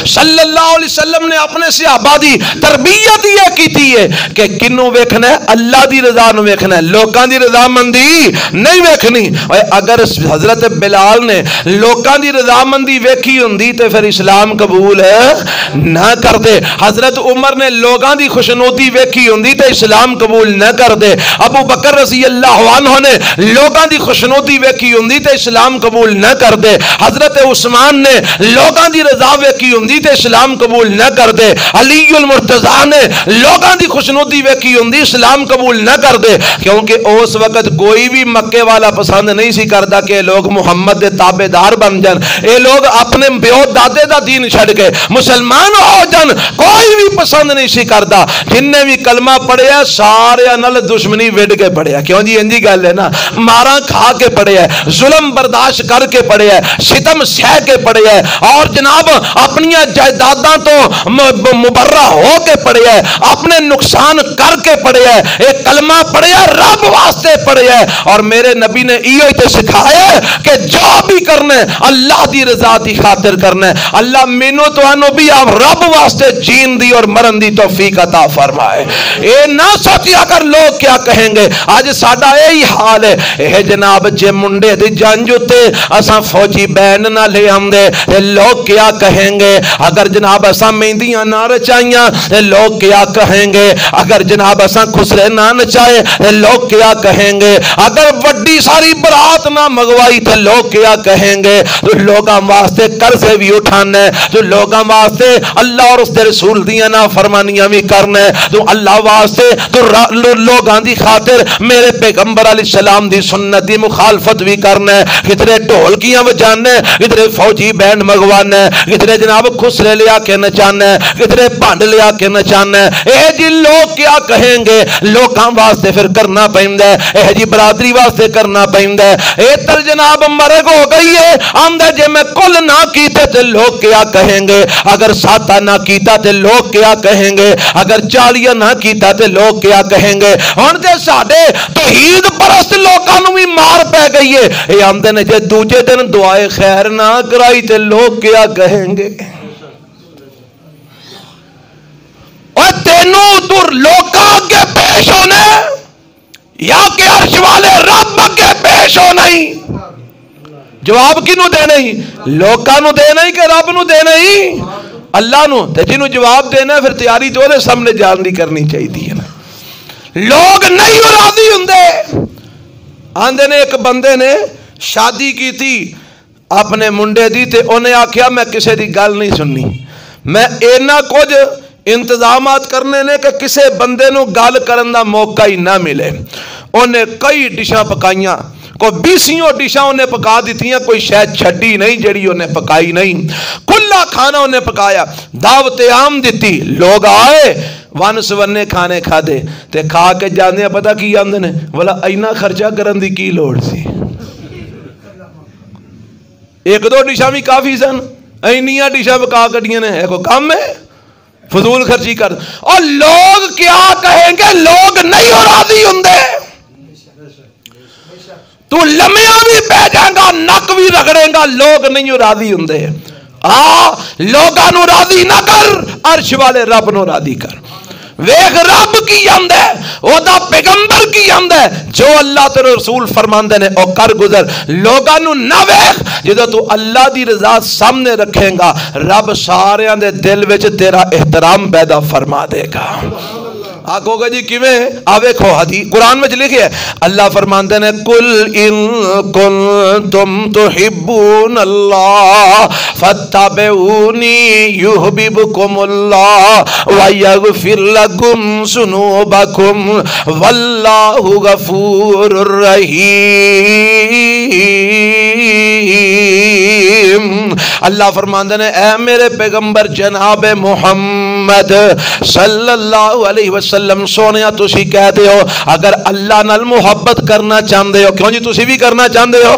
صلی اللہ علیہ وسلم نے اپنے صحابہ دی تربیت یہ کی ہے کہ کنوں ویکھنا ہے، اللہ دی رضا نو ویکھنا ہے، لوکاں دی رضامندی نہیں ویکھنی۔ اگر حضرت بلال نے لوکاں دی رضامندی ویکھی ہوندی تے پھر اسلام قبول نہ کرتے، حضرت عمر نے لوگاں دی خوشنودی ویکھی ہوندی تے اسلام قبول نہ کرتے، ابو بکر رضی اللہ عنہ نے لوگاں دی خوشنودی ویکھی ہوندی تے اسلام قبول نہ کرتے، حضرت عثمان نے لوگاں دی رضا ویکھی ہوندی تے اسلام قبول نہ کرتے، علی المرتضیٰ نے لوگاں دی خوشنودی ویکھی ہوندی اسلام قبول نہ کرتے، کیونکہ اس وقت کوئی بھی مکے والا پسند نہیں سی کردا کہ لوگ محمد دے تابعدار بن جان، اے لوگ اپنے پیو دادے دا دین چھڑ کے مسلمان ہو جان، کوئی بھی پسند نہیں سی کردا۔ جن نے بھی کلمہ پڑھیا سارے نال دشمنی وڈ کے پڑھیا، کیوں جی انجی گل ہے نا، ماراں کھا کے پڑھیا، ظلم برداشت کر کے پڑھیا، ستم سہ کے پڑھیا، اور جناب اپنی جائیداداں تو مبرہ ہو کے پڑھیا، اپنے نقصان کر کے پڑھیا، ایک کلمہ پڑھیا رب واسطے پڑھیا، اور میرے نبی نے ایو ہی تے سکھایا کہ جو بھی کرنا ہے اللہ دی رضا دی خاطر کرنا ہے۔ اللہ مینوں تو انو بھی آپ رب واسطے جین دی اور مرن دی توفیق عطا فرمائے۔ اے نہ سوچیا اگر لوگ کیا کہیں گے، آج ساڈا یہی حال ہے، اے جناب جے منڈے دی جنج تے اساں فوجی بین نہ لے آندے لوگ کیا کہیں گے، اگر جناب اساں مہندیاں نہ رچائیاں لوگ کیا کہیں گے، اگر جناب اساں خسرے نہ نچائے لوگ کیا کہیں گے، اگر وڈی ساری برات نہ منگوائی تو لوگ کیا کہیں گے۔ تو لوگاں واسطے قرضے بھی اٹھانا ہے، تو لوگاں واسطے اللہ اور اس دے رسول دیاں نہ فرمانیاں بھی کرنا ہے، تو اللہ واسطے تو لوگاں دی خاطر میرے پیغمبر علیہ السلام دی سنت دی مخالفت بھی کرنا ہے، کتنے ڈھولکیاں بجانا ہے، کتنے فوجی بینڈ منگوانا ہے، کتنے جناب خسرے لیا کے نچانا ہے، کتنے بھانڈ لیا کے نچانا ہے۔ اے جی لوگ کیا کہیں گے، لوگاں واسطے پھر کرنا پہندا ہے، اے جی برادری واسطے کرنا پہندا ہے۔ اے تر جناب مرگ ہو گئی ہے، آمدہ جے میں کل نہ کیتے تے لوگ کیا کہیں گے، اگر ساتہ نہ کیتا تے لوگ کیا کہیں گے، اگر چالیہ نہ کیتا تے لوگ کیا کہیں گے۔ ہن تے ساڈے توحید پرست لوکاں نوں بھی مار پے گئی ہے، اے آمدے نے جے دوجے دن دعائے خیر نہ کرائی تے لوگ کیا کہیں گے۔ اور تینوں تو لوکاں کے پیش ہونے یا کہ عرش والے رب کے پیش ہونا ہی؟ جواب کنوں دینا ہی؟ لوکاں نو دینا ہی کہ رب نو دینا ہی؟ اللہ نو. تے جنوں جواب دینا ہے پھر تیاری تو دے سامنے جان دی کرنی چاہیے نا. لوگ نہیں راضی ہوندے. آندے نے ایک بندے نے شادی کی تھی اپنے منڈے دی تے انہیں آکھیا میں کسے دی گل نہیں سننی, میں اینا کچھ انتظامات کرنے نے کہ کسے بندے نو گل کرن دا موقع ہی نہ ملے. انہیں کئی ڈشاں پکائیاں, کوئی 20 ڈشاں انہیں پکا دیتیاں, کوئی شاید چھڈی نہیں جڑی انہیں پکائی نہیں. کھلا کھانا انہیں پکایا, دعوت عام دیتی, لوگ آئے ون سونے کھانے کھا دے تے کھا کے جانے پتہ کی آندے نے والا اینا خرچہ کرن دی کی لوڑ سی. ایک دو ڈشاں بھی کافی سن, اینیاں ڈشاں پکا کڈیاں نے, ہے کوئی کم ہے؟ فضول خرچی کر. اور لوگ کیا کہیں گے؟ لوگ نہیں راضی ہوندے. تو لمیاں بھی پہ جائیں گا, نک بھی رگڑے گا, لوگ نہیں راضی ہوندے. لوگاں نو راضی نہ کر, عرش والے رب نو راضی کر. ویخ رب کی آمد ہے, او دا پیغمبر کی آمد ہے, جو اللہ تیرے رسول فرماندے نے او کر گزر. لوگاں نو نہ ویخ, جدو تو اللہ دی رضا سامنے رکھیں گا رب ساریاں دے دل وچ تیرا احترام پیدا فرما دے گا. آگو گا جی کیویں؟ آوے کھو حدیث قرآن میں لکھے ہے, اللہ فرماندے نے قل ان کنتم تحبون اللہ فاتبعونی یحببکم اللہ ویغفر لکم ذنوبکم واللہ غفور رحیم. اللہ فرماندے نے اے میرے پیغمبر جناب محمد صلی اللہ علیہ وسلم سونیا تسی کہہ دے ہو اگر اللہ نال محبت کرنا چاہندے ہو, کیوں جی تسی بھی کرنا چاہندے ہو,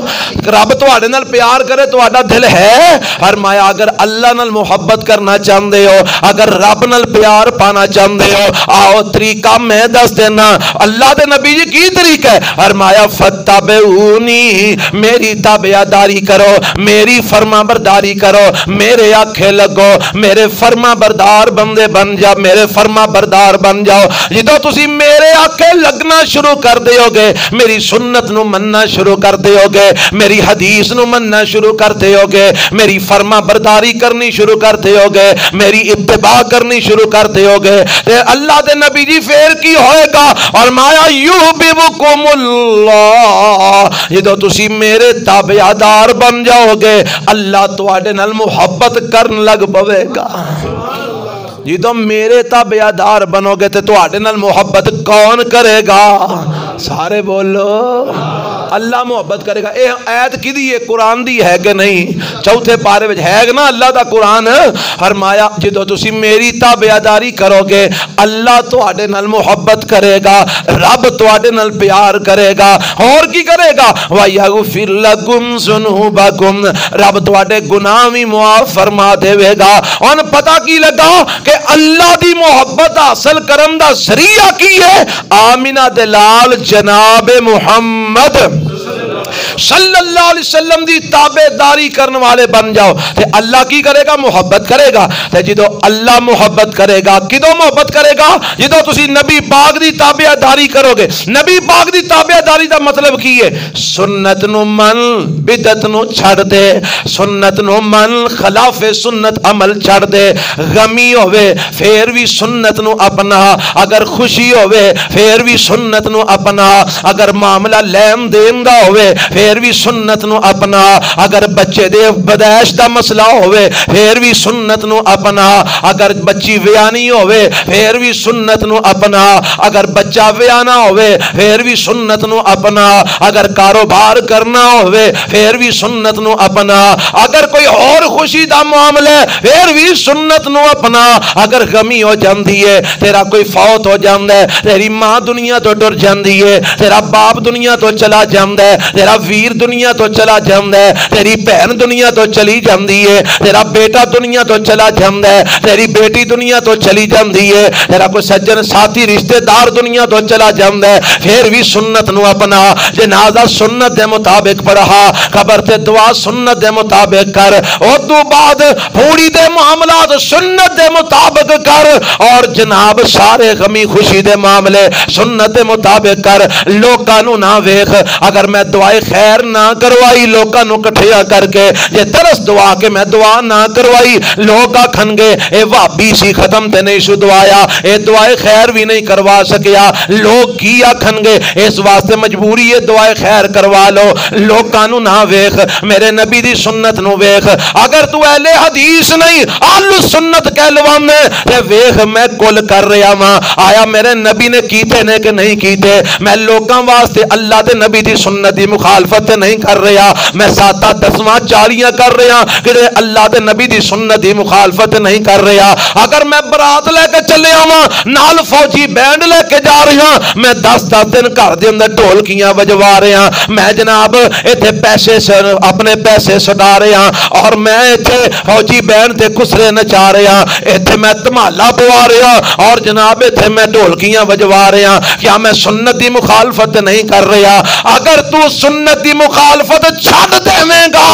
رب تواڈے نال پیار کرے تواڈا دل ہے. فرمایا اگر اللہ نال محبت کرنا چاہندے ہو, اگر رب نال پیار پانا چاہندے ہو, آؤ طریقہ میں دس دینا. اللہ دے نبی جی کی طریقہ ہے؟ فرمایا فتبعونی, میری تابعداری کرو, میری فرما برداری کرو, میرے آنکھیں لگو, میرے فرما بردار بندے بن جا, میرے فرما بردار بن جاؤ. جدو تسی میرے آنکھیں لگنا شروع کر دیو گے, میری سنت نو مننا شروع کر دیو گے, میری حدیث نو مننا شروع کر دیو گے, میری فرما برداری کرنی شروع کر دیو گے, میری اتباع کرنی شروع کر دیو گے, تے اللہ دے نبی جی پھر کی ہوئے گا؟ اور مایا یحببکم اللہ, جدو تسی میرے تابعدار بن جاؤ گے اللہ تواڈے نال محبت کرن لگ پوے گا. جی تو میرے تابعدار بنو گے تو آٹے نال محبت کون کرے گا؟ سارے بولو اللہ محبت کرے گا. اے آیت کی دی ہے؟ قرآن دی ہے کہ نہیں؟ چوتھے پارے وچ ہے نا اللہ دا قرآن. فرمایا جدو تسی میری تابعداری کرو گے اللہ تو آٹے نال محبت کرے گا, رب تو آٹے نال پیار کرے گا, اور کی کرے گا؟ وَيَغْفِرْ لَكُمْ ذُنُوبَكُمْ, رب تو آٹے گناہ بھی معاف فرما دے گا. اور پتہ کی لگا کہ اللہ دی محبت حاصل کرن دا ذریعہ کی ہے؟ آمینہ دلال جناب محمد صلی اللہ علیہ وسلم دی تابعداری کرنے والے بن جاؤ تے اللہ کی کرے گا؟ محبت کرے گا. تے جدو اللہ محبت کرے گا, کدو محبت کرے گا؟ جدو تسی نبی پاک دی تابعداری کرو گے. نبی پاک دی تابعداری دا مطلب کی ہے؟ سنت نو من, بدعت نو چھڑ دے, سنت نو من, خلاف سنت عمل چھڑ دے. غمی ہوئے پھر بھی سنت نو اپنا, اگر خوشی ہوئے پھر بھی سنت نو اپنا, اگر معاملہ لین دین دا ہوئے پھر بھی سنت نو اپنا, اگر بچے دے بدائش دا مسئلہ ہوئے پھر بھی سنت نو اپنا, اگر بچی ویانی ہوئے پھر بھی سنت نو اپنا, اگر بچہ ویانا ہوئے پھر بھی سنت نو اپنا, اگر کاروبار کرنا ہوئے پھر بھی سنت نو اپنا, اگر کوئی اور خوشی دا معاملہ پھر بھی سنت نو اپنا, اگر غمی ہو جاندی ہے, تیرا کوئی فوت ہو جاندہ ہے, تیری ماں دنیا تو ڈر جاندی ہے, تیرا باپ دنیا تو چلا جاندہ ہے, تیرا تیرا ویر دنیا تو چلا جاندا ہے، تیری بہن دنیا تو چلی جاندی ہے، تیرا بیٹا دنیا تو چلا جاندا ہے، تیری بیٹی دنیا تو چلی جاندی ہے، تیرا کوئی سجن ساتھی رشتہ دار دنیا تو چلا جاندا ہے، پھر بھی سنت نو اپنا، جنازہ سنت دے مطابق پڑھا، قبر تے دعا سنت دے مطابق کر، اور تو بعد پوری دے معاملات سنت دے مطابق کر، اور جناب سارے غمی خوشی دے معاملے سنت دے مطابق کر۔ لوکاں نو نہ ویکھ، اگر میں دعائے خیر نہ کروائی لوکاں نو کٹھیا کر کے، جے درس دعا کے میں دعا نہ کروائی لوگ آکھن گے اے وہابی سی ختم تے نہیں شو دعایا، اے دعائے خیر بھی نہیں کروا سکیا، لوگ کی آکھن گے، اس واسطے مجبوری ہے دعائے خیر کروا لو۔ لوکاں نو نہ ویکھ، میرے نبی دی سنت نو ویکھ، اگر تو اہل حدیث نہیں اہل سنت کہلوانے تے ویکھ میں کل کر رہا ماں، آیا میرے نبی نے کیتے نے کہ نہیں کیتے، میں لوکاں واسطے اللہ دے نبی دی سنت دی مخالفت نہیں کر رہا، میں ساتہ دسواں چالیاں کر رہا کہ اللہ دے نبی دی سنت دی مخالفت نہیں کر رہا۔ اگر میں برات لے کے چلے آواں نال فوجی بینڈ لے کے جا رہا، میں 10 دن گھر دے اندر ڈھولکیاں بجوا رہا، میں جناب ایتھے پیسے اپنے پیسے سٹا رہا، اور میں ایتھے فوجی بینڈ تے خسرے نچا رہا، ایتھے میں دھمالا پوا رہا، اور جناب ایتھے میں ڈھولکیاں بجوا رہا، کیا میں سنت دی مخالفت نہیں کر رہا؟ اگر تو سنت دی مخالفت چھڈ دیویں گا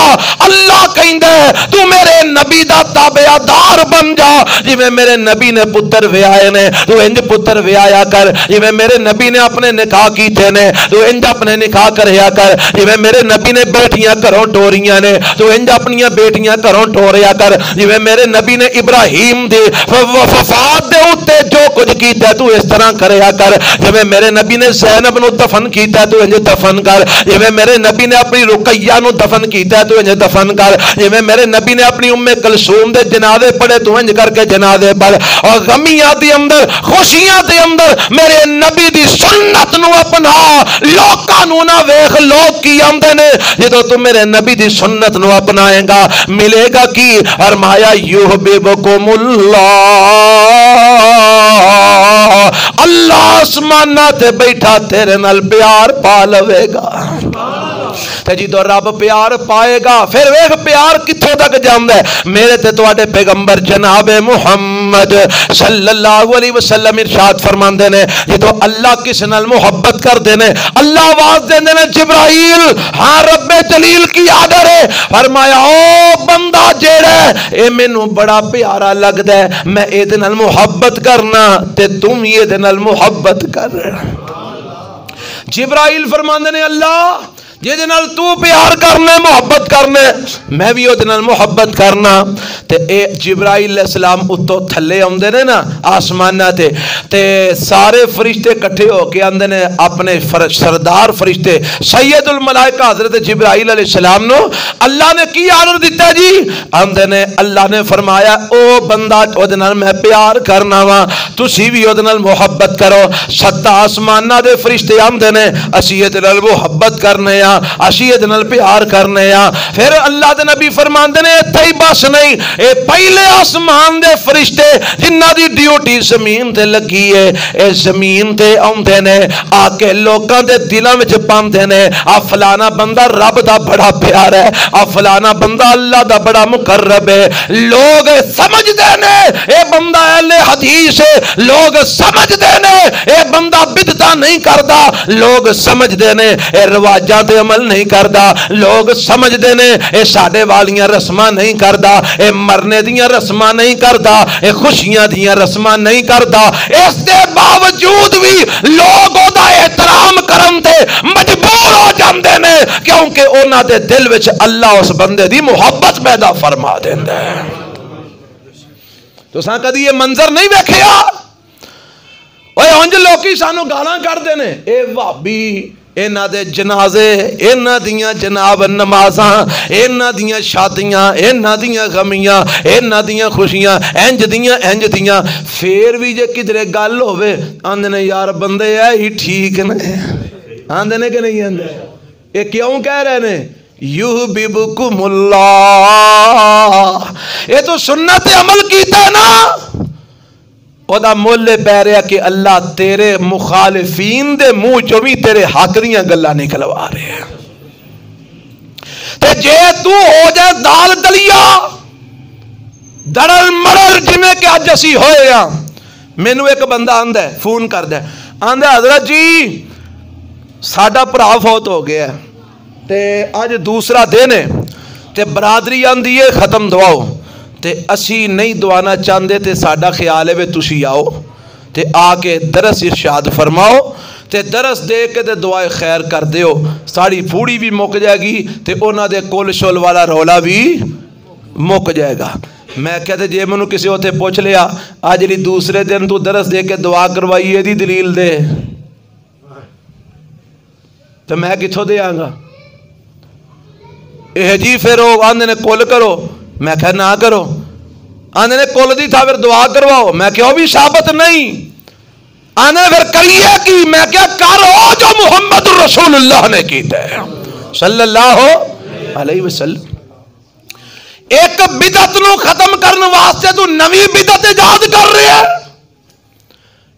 اللہ کہندا ہے تو میرے نبی دا تابعدار بن جا، جویں میرے نبی نے پتر ویائے نے تو انج پتر ویایا کر، جویں میرے نبی نے اپنے نکاح کیتے نے تو انج اپنے نکاح کریا کر، جویں میرے نبی نے بیٹیاں گھروں ٹوریاں نے تو انج اپنیاں بیٹیاں گھروں ٹوریا کر، جویں میرے نبی نے ابراہیم دی وفات دے اوتے جو کچھ کیتا تو اس طرح کریا کر، جویں میرے نبی نے زینب نو دفن کیتا تو انج دفن کر، جویں میرے نبی نے اپنی رقیہ نو دفن کیتا تو انج دفن کر، جویں میرے نبی نے اپنی ام کلثوم دے جنازے پڑھے تو انج کر کے جنازے پڑھ، اور غمیاں دے اندر خوشیاں دے اندر میرے نبی دی سنت نو اپنا، لوکاں نو نہ ویکھ لوگ کی آندے نے، جدوں تو میرے نبی دی سنت نو اپنائے گا ملے گا کی؟ فرمایا یحببکم اللہ، اللہ آسماناں تے بیٹھا تیرے نال پیار پا لوے گا، تے جدوں رب پیار پائے گا پھر ویکھ پیار کتھوں تک جاندا ہے، میرے تے تواڈے پیغمبر جناب محمد صلی اللہ علیہ وسلم ارشاد فرماندے نے جدوں اللہ کس نال محبت کردے نے اللہ آواز دیندے نے جبرائیل ہاں رب جلیل کی آڈر ہے، فرمایا او بندہ جیڑا اے مینوں بڑا پیارا لگدا ہے میں اے دے نال محبت کرنا تے تم یہ دے نال محبت کر۔ جبرائیل فرماندے نے اللہ جے نال تو پیار کرنے محبت کرنے میں بھی او نال محبت کرنا، تے اے جبرائیل علیہ السلام اتوں تھلے آندے نے نا آسماناں تے سارے فرشتے کٹھے ہو کے آندے نے اپنے سردار فرشتے سید الملائکہ حضرت جبرائیل علیہ السلام نو اللہ نے کی آرڈر دیتا جی؟ آندے نے اللہ نے فرمایا او بندہ او نال میں پیار کرنا وا تسی بھی او نال محبت کرو، 7 آسماناں دے فرشتے آندے نے اسی اے نال محبت کرنے اشیت نال پیار کرنے آ، پھر اللہ دے نبی فرماندے نے اتھے ہی بس نہیں، اے پہلے آسمان دے فرشتے جنہ دی ڈیوٹی زمین تے لگی ہے اے زمین تے آندے نے آ کے لوکاں دے دلاں وچ پاندے نے آ فلانا بندہ رب دا بڑا پیار ہے، آ فلانا بندہ اللہ دا بڑا مقرب ہے، لوگ سمجھ دے نے اے بندہ اہل حدیث ہے، لوگ سمجھ دے نے اے بندہ بدعت نہیں کردا، لوگ سمجھ دے نے اے رواجاں تے عمل نہیں کردا، لوگ سمجھ دے نے اے ساڈے والیاں رسماں نہیں کردا، اے مرنے دیاں رسماں نہیں کردا، اے خوشیاں دیاں رسماں نہیں کردا، اس دے باوجود بھی لوگ او دا احترام کرن تے مجبور ہو جاندے نے کیونکہ انہاں دے دل وچ اللہ اس بندے دی محبت پیدا فرما دیندا ہے۔ تو ساں کدی یہ منظر نہیں ویکھیا اوے انج لوکی سانو گالاں کردے نے اے وہابی اینا دے جنازے اینا دیاں جناب نمازاں اینا دیاں شادیاں اینا دیاں غمیاں اینا دیاں خوشیاں انج دیاں پھر بھی جے کدھرے گل ہوئے آندے نے یار بندے اے ہی ٹھیک نے، آندے نے کہ نہیں آندے؟ یہ کیوں کہہ رہے نے یحببکم اللہ، یہ تو سنت عمل کیتا ہے نا، او دا مولے پہ رہا کہ اللہ تیرے مخالفین دے منہ چو بھی تیرے حق دیاں گلاں نکلوا رہے ہیں۔ تے جے تو ہو جائے دال دلیا دڑل مڑل جنہیں کہ اج اسی ہوئے ہاں. مینو ایک بندہ آندا ہے فون کردا ہے آندا حضرت جی ساڈا بھرا فوت ہو گیا ہے تے اج دوسرا دن ہے تے برادری آندی ہے ختم دعاؤ تے اسی نہیں دعانا چاہندے تے ساڈا خیال ہے وے تسی آؤ تے آ کے درس ارشاد فرماؤ تے درس دے کے تے دعائے خیر کر دیو ساڑی پھوڑی بھی مک جائے گی تے اونا دے کول شول والا رولا بھی مک جائے گا. میں کہتے جے منو کسی ہوتے پوچھ لیا آج جی دوسرے دن تو درس دے کے دعا کروائی ہے دی دلیل دے تو میں کتھوں دے آنگا اے جی پھر وہ آندھے نے کول کرو میں کہا نہ کرو آندھے نے کول دی تھا پھر دعا کرواؤ میں کہا وہ بھی ثابت نہیں آندھے نے پھر کریے کی میں کہا کرو جو محمد رسول اللہ نے کیتا ہے صلی اللہ علیہ وسلم. ایک بدعت نو ختم کرنے واسطے تو نوی بدعت ایجاد کر رہے ہیں.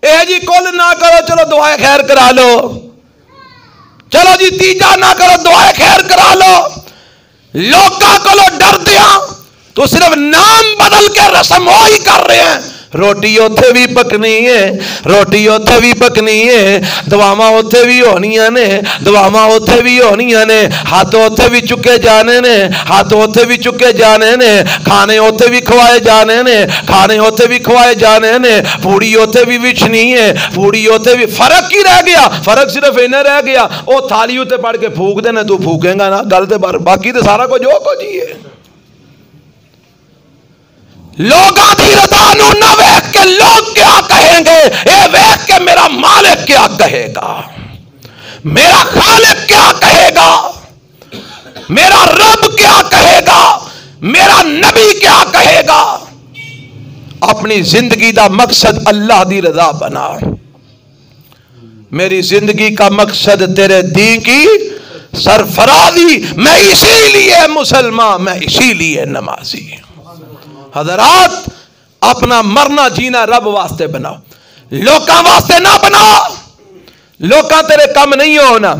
اے جی کل نہ کرو چلو دعائے خیر کرا لو چلو جی تیجا نہ کرو دعائے خیر کرا لو لوکاں کولو ڈر دیا تو صرف نام بدل کے رسم وہی کر رہے ہیں. روٹی اوتھے بھی پکنی ہے روٹی اوتھے بھی پکنی ہے دعاواں اوتھے بھی ہونیاں نے دعاواں اوتھے بھی ہونیاں نے ہاتھ اوتھے بھی چکے جانے نے ہاتھ اوتھے بھی چکے جانے نے کھانے اوتھے بھی کھوائے جانے نے کھانے اوتھے بھی کھوائے جانے نے پوڑی اوتھے بھی وچھنی ہے پوڑی اوتھے بھی فرق ہی رہ گیا فرق صرف انہیں رہ گیا او تھالی اوتے پڑھ کے پھونک دینے تو پھونکیں گا نا گل تے باقی تے سارا کچھ جو کچھ ہی ہے. لوگاں دی رضا نو نہ ویکھ کے لوگ کیا کہیں گے اے ویکھ کے میرا مالک کیا کہے گا میرا خالق کیا کہے گا میرا رب کیا کہے گا میرا نبی کیا کہے گا. اپنی زندگی دا مقصد اللہ دی رضا بنا. میری زندگی کا مقصد تیرے دین کی سرفرازی میں اسی لیے مسلمان میں اسی لیے نمازی. حضرات اپنا مرنا جینا رب واسطے بناؤ لوکاں واسطے نہ بناؤ. لوکاں تیرے کم نہیں ہونا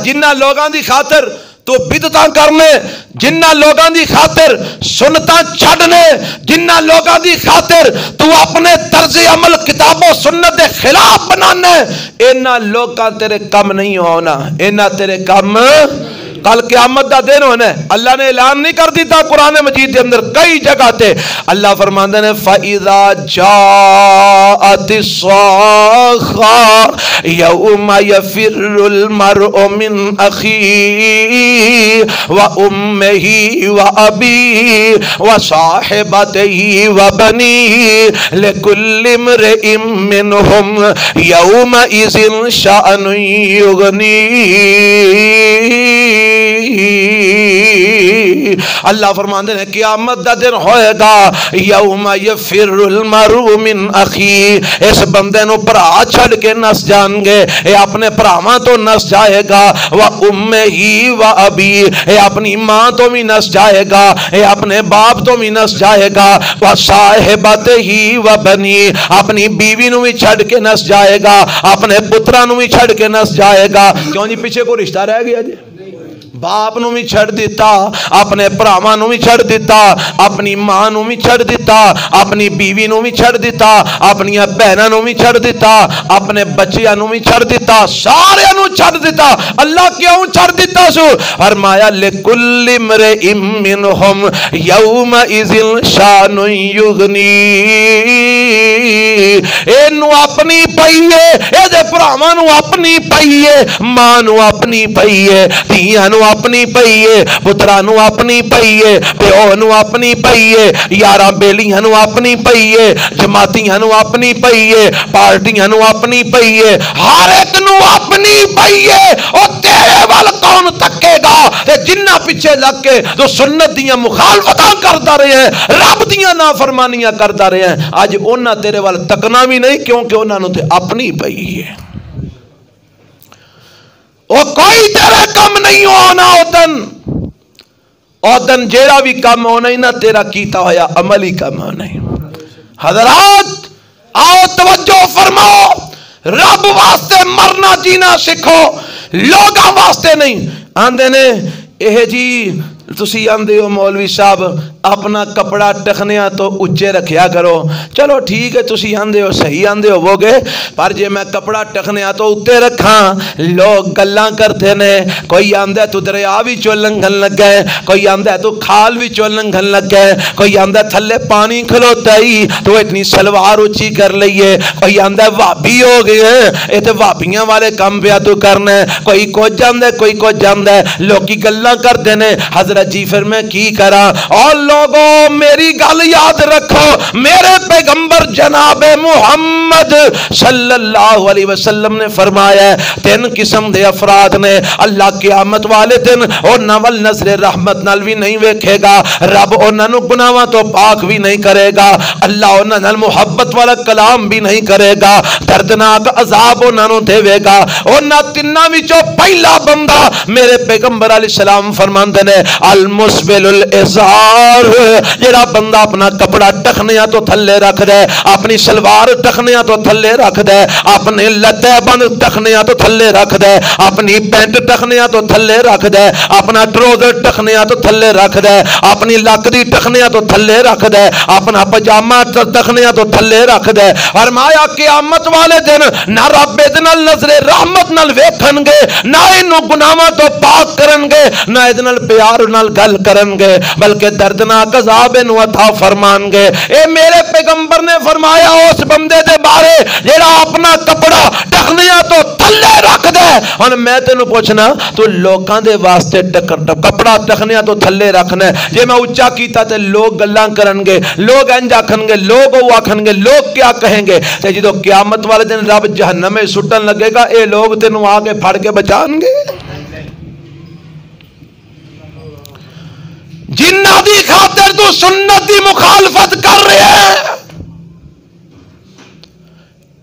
جنہ لوگاں دی خاطر تو بدعتاں کرنے جنہ لوگاں دی خاطر سنتاں چھڑنے جنہ لوگاں دی خاطر تو اپنے طرز عمل کتاب و سنت دے خلاف بنانے اینا لوگاں تیرے کم نہیں ہونا اینا تیرے کم. کل قیامت دا دن ہونا ہے اللہ نے اعلان نہیں کر دیتا قرآن مجید کے اندر کئی جگہ تے اللہ فرماندے نے فَإِذَا جَاءَتِ الصَّاخَّةُ يَوْمَ يَفِرُّ الْمَرْءُ مِنْ أَخِيهِ وَأُمِّهِ وَأَبِيهِ وَصَاحِبَتِهِ وَبَنِيهِ لِكُلِّ امْرِئٍ مِّنْهُمْ يَوْمَئِذٍ شَأْنٌ يُغْنِيهِ. اللہ فرماندے ہیں قیامت دا دن ہوئے گا یوم یفر المرء من اخی اس بندے نو بھرا چھڑ کے نس جان گے اے اپنے بھراواں تو نس جائے گا و امہ و ابی اے اپنی ماں تو بھی نس جائے گا اے اپنے باپ تو بھی نس جائے گا و صاحبتہ و بنی اپنی بیوی نو بھی چھڑ کے نس جائے گا اپنے پتراں نو بھی چھڑ کے نس جائے گا. کیوں جی پیچھے کوئی رشتہ رہ گیا جی باپ نو بھی چھڑ دیتا اپنے بھراواں نو بھی چھڑ دیتا اپنی ماں نو بھی چھڑ دیتا اپنی بیوی نو بھی چھڑ دیتا اپنی بہناں نو بھی چھڑ دیتا اپنے بچیاں نو بھی چھڑ دیتا سارے نو چھڑ دیتا. اللہ کیوں چھڑ دیتا سو فرمایا لکل امرئ منہم یومئذ شان یغنی اینو اپنی پئیے اے دے بھراواں نو اپنی پئیے ماں نو اپنی پئیے دھیاں نو اپنی پئیے پترا نو اپنی پئیے پیو نو اپنی پئیے یاراں بیلیاں نو اپنی پئیے جماعتیاں نو اپنی پئیے پارٹیاں نو اپنی پئیے ہر ایک نو اپنی پئیے او تیرے وال کون تکے گا تے جنہ پیچھے لگ کے تو سنت دیاں مخالفتاں کردا رہے ہیں رب دیاں نافرمانیاں کردا رہے ہیں اج انہاں تیرے وال تکنا بھی نہیں کیونکہ انہاں نو تے اپنی پئی ہے. او کوئی تیرے کم نہیں ہونا اودن جیڑا بھی کم ہونا ہی نہ تیرا کیتا ہویا عملی کم ہونا ہی. حضرات آؤ توجہ فرماؤ رب واسطے مرنا جینا سکھو لوگاں واسطے نہیں. آندے نے یہ جی تسی آندے ہو مولوی صاحب اپنا کپڑا ٹخنیاں تو اچے رکھیا کرو، چلو ٹھیک ہے تسی آندے ہو صحیح آندے ہو وہ گے، پر جے میں کپڑا ٹخنیاں تو اتے رکھاں لوگ گلاں کرتے نے، کوئی آندہ تو دریا بھی چولنگھن لگ گئے، کوئی آندہ تو کھال بھی چولنگھن لگ گئے، کوئی آندہ تھلے پانی کھلوتا ہی تو اتنی سلوار اچھی کر لئیے، کوئی آندہ وابی ہو گئے اے تے وابیاں والے کام پیا تو کرنے، کوئی کو جاندے کوئی کو جاندے، لوگ کی گلاں کرتے نے۔ حضرت جی پھر میں کی کرا؟ اور لوگوں میری گل یاد رکھو، میرے پیغمبر جناب محمد صلی اللہ علیہ وسلم نے فرمایا ہے 3 قسم دے افراد نے اللہ قیامت والے دن انہاں ول نظر رحمت نال بھی نہیں ویکھے گا، رب انہاں نو گناہاں تو پاک بھی نہیں کرے گا، اللہ انہاں نال محبت والا کلام بھی نہیں کرے گا، دردناک عذاب انہاں نو دے گا۔ انہاں تیناں وچوں پہلا بندہ میرے پیغمبر علیہ السلام فرماندے نے المسبل الازار، جڑا بندہ اپنا کپڑا ٹخنیاں تو تھلے رکھ دے، اپنی سلوار ٹخنیاں تو تھلے رکھ دے، اپنے لتے بند ٹخنیاں تو تھلے رکھ دے، اپنی پینٹ ٹخنیاں تو تھلے رکھ دے، اپنا ٹروزر ٹخنیاں تو تھلے رکھ دے، اپنی لک دی ٹخنیاں تو تھلے رکھ دے، اپنا پجامہ ٹخنیاں تو تھلے رکھ دے۔ فرمایا قیامت والے دن نہ رب نال نظر رحمت نال ویکھن گے، نہ اینو گناہاں تو پاک کرن گے، نہ ادے نال پیار نال گل کرن گے، بلکہ دردناک عذاب نو عطا فرمان گے۔ اے میرے پیغمبر نے فرمایا اس بندے دے بارے جڑا اپنا کپڑا ٹخنیاں تو تھلے رکھ دے۔ ہن میں تینوں پوچھنا تو لوکاں دے واسطے کپڑا ٹخنیاں تو تھلے رکھنا ہے، جے میں اونچا کیتا تے لوگ گلاں کرن گے، لوگ انج آکھن گے، لوگ او آکھن گے، لوگ کیا کہیں گے، تے جدوں قیامت والے دن رب جہنم میں سٹن لگے گا اے لوگ تینوں آ کے پھڑ کے بچان گے۔ جنہ دی خاطر تو سنت دی مخالفت کر رہے ہیں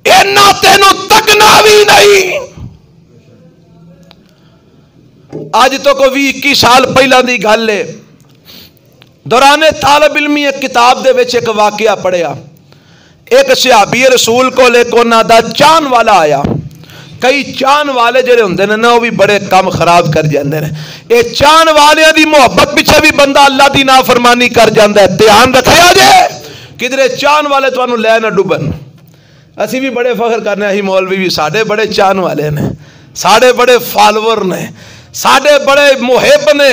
اینا تینوں تکنا بھی نہیں۔ آج تو کو 21 سال پہلا دی گل ہے، دوران طالب علمی ایک کتاب دے وچ ایک واقعہ پڑھیا، ایک صحابی رسول کو لے کو نا دا چان والا آیا۔ کئی چان والے جڑے ہوندے نے نا وہ بھی بڑے کام خراب کر جاندے نے، اے چان والیاں دی محبت پیچھے بھی بندہ اللہ دی نافرمانی کر جاندا ہے۔ دھیان رکھیا جے کدھرے چان والے تانوں لے نہ ڈوبن۔ اسی بھی بڑے فخر کرنے اسی مولوی بھی ساڈے بڑے چان والے نے، ساڈے بڑے فالوور نے، ساڈے بڑے محب نے،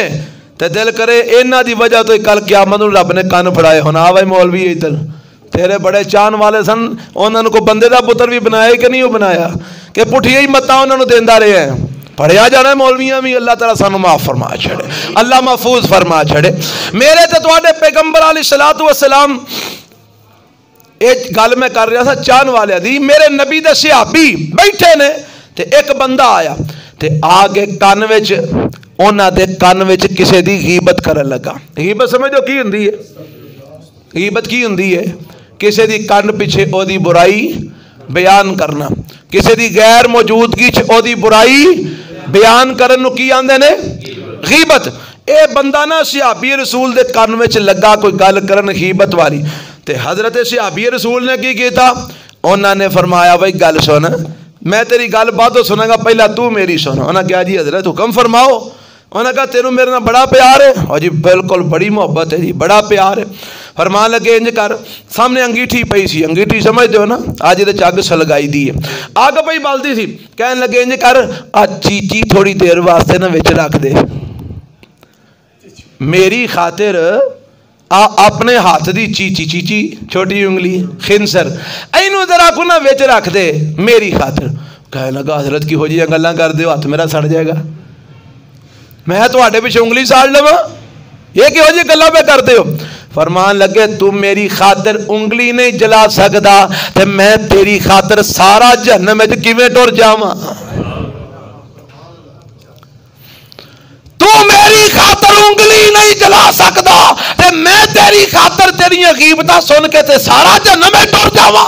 تے دل کرے انہاں دی وجہ تو کل قیامت نوں رب نے کان پھڑائے ہونا آ بھائی مولوی ادھر تیرے بڑے چان والے سن، انہاں کو بندے دا پتر بھی بنایا کہ نہیں بنایا کہ پٹھیاں ہی متاں انہاں نوں دیندا رہے ہیں۔ پڑھیا جانا ہے مولویاں بھی، اللہ تعالیٰ سانو معاف فرما چھڑے، اللہ محفوظ فرما چھڑے۔ میرے تے تواڈے پیغمبر علیہ الصلوۃ والسلام ایک گل میں کر رہا تھا چان والے دی، میرے نبی دے صحابی بیٹھے نے تے ایک بندہ آیا تے آگے کان وچ انہاں دے کان وچ کسے دی غیبت کرن لگا۔ غیبت سمجھو کی ہوندی ہے؟ غیبت کی ہوندی ہے؟ کسے دی کان پیچھے او دی برائی بیان کرنا، کسے دی غیر موجودگی چ او دی برائی بیان کرن نو کی آندے نے؟ غیبت۔ اے بندہ نا صحابی رسول دے کان وچ لگا کوئی گل کرن غیبت والی، تے حضرت صحابی رسول نے کی کیتا؟ انہاں نے فرمایا بھائی گل سن، میں تیری گل بعدوں سناں گا، پہلا تو میری سن۔ انہاں کہا جی حضرت حکم فرماؤ۔ انہاں کہا تینوں میرے نال بڑا پیار ہے؟ اور جی بالکل بڑی محبت ہے جی، بڑا پیار ہے۔ فرمان لگے انج کر، سامنے انگیٹھی پئی سی، انگیٹھی سمجھتے ہو نا، آج دے چاگ سلگائی دی ہے، آگ پئی بالدی سی، کہنے لگے انج کر آ چیچی تھوڑی دیر واسطے نا وچ رکھ دے، میری خاطر اپنے ہاتھ دی چیچی، چیچی چھوٹی انگلی خنسر، اینو ذرا کو نا وچ رکھ دے میری خاطر۔ کہنے لگا حضرت کی ہو جی گلاں کر دیو، ہاتھ میرا سڑ جائے گا، میں تواڈے پیچھے انگلی ساڑ لواں، یہ کہ ہو جی گلاں پہ کر دیو۔ فرمان لگے تو میری خاطر انگلی نہیں جلا سکدا تے میں تیری خاطر سارا جہنم وچ کیویں ٹر جاواں؟ تو میری خاطر انگلی نہیں جلا سکدا تے میں تیری خاطر تیریاں غیبتاں سن کے تے سارا جہنم وچ ٹر جاواں۔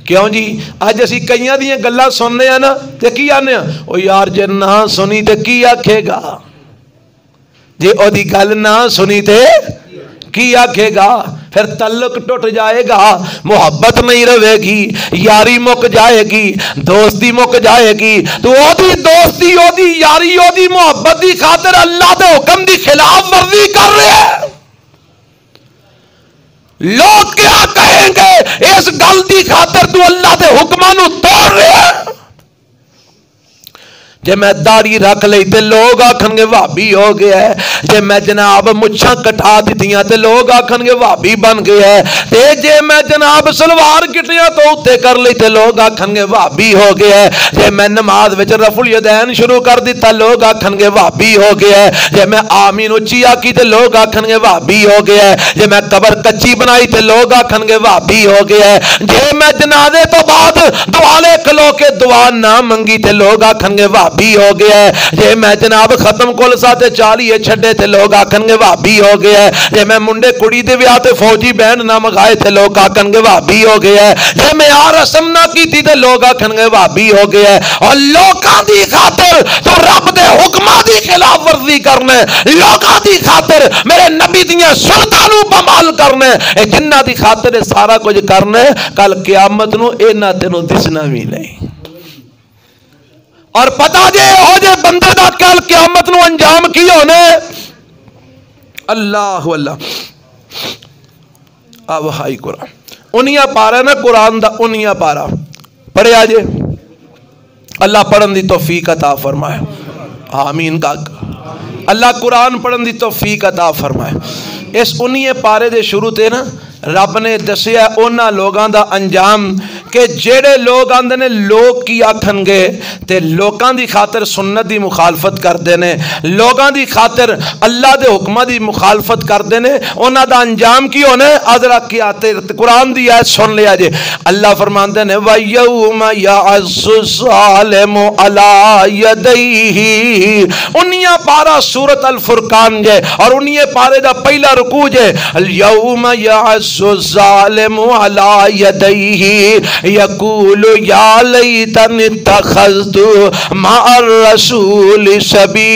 کیوں جی اج اسی کئیاں دیاں گلاں سننے ہیں نا تے کی آنے ہیں او یار جے نہ سنی تے کی آکھے گا، جے او دی گل نہ سنی تے کی آکھے گا، پھر تعلق ٹوٹ جائے گا، محبت نہیں رہے گی، یاری مک جائے گی، دوستی مک جائے گی، تو او دی دوستی او دی یاری او دی محبت دی خاطر اللہ دے حکم دی خلاف ورزی کر رہے ہیں، لوگ کیا کہیں گے اس گل دی خاطر تو اللہ دے حکماں نو توڑ رہے ہیں؟ جے میں داڑھی رکھ لئی تے لوگ آکھن گے وہابی ہو گیا ہے، جے میں جناب مچھاں کٹا دیتیاں تے لوگ آکھن گے وہابی بن گیا ہے، تے جے میں جناب سلوار کٹیاں تو اتے کر لئی تے لوگ آکھن گے وہابی ہو گیا ہے، جے میں نماز وچ رفع الیدین شروع کر دیتا لوگ آکھن گے وہابی ہو گیا ہے، جے میں آمین اچھی آکی تے لوگ آکھن گے وہابی ہو گیا ہے، جے میں قبر کچی بنائی تے لوگ آکھن گے وہابی ہو گیا ہے، جے میں جنازے تو بعد دعالے کھلو کے دعا نہ منگی تے لوگ آکھن گے وہابی ہو گیا ہے، جے میں جناب ختم کل ساتے چالیے چھڑے تے لوگ آکھن گے وہابی ہو گیا ہے، جے میں منڈے کڑی دے ویاہ تے فوجی بینڈ نہ مگائے تے لوگ آکھن گے وہابی ہو گیا ہے، جے میں رسم نہ کیتی تے لوگ آکھن گے وہابی ہو گیا ہے۔ اور لوکاں دی خاطر تو رب دے حکماں دی خلاف ورزی کرنے، لوکاں دی خاطر میرے نبی دیاں سنتاں نو بمال کرنے، اے جنہ دی خاطر سارا کچھ کرنے، کل قیامت نو اے نہ تینوں دسنا بھی نہیں۔ اور پتا جے ہو جے بندے دا کل قیامت نو انجام کی ہونے، اللہ اللہ اب ہائی قرآن انہیاں پارا نا، قرآن دا انہیاں پارا پڑھے آجے، اللہ پڑھن دی توفیق عطا فرمائے، آمین کا اللہ قرآن پڑھن دی توفیق عطا فرمائے۔ اس انہیے پارے دے شروع تے نا رب نے دسیا اونا لوگاں دا انجام کہ جیڑے لوگ آندے نے لوگ کی آکھن گے تے لوگاں دی خاطر سنت دی مخالفت کر دینے، لوگاں دی خاطر اللہ دے حکمہ دی مخالفت کر دینے، اونا دا انجام کی ہونے حضرت کی آتے قرآن دی آیت سن لیا جے، اللہ فرماندے نے وَيَوْمَ يَعَزُّ الظَّالِمُ عَلَى يَدَيْهِ، انہیاں پارا سورت الفرقان جے اور انہیاں پارے دا پہلا رکوع جے، الْيَوْمَ يَعَزُّ الظَّالِمُ عَلَى يَدَيْهِ يَقُولُ يَا لَيْتَنِي اتَّخَذْتُ مَعَ الرَّسُولِ سَبِيلًا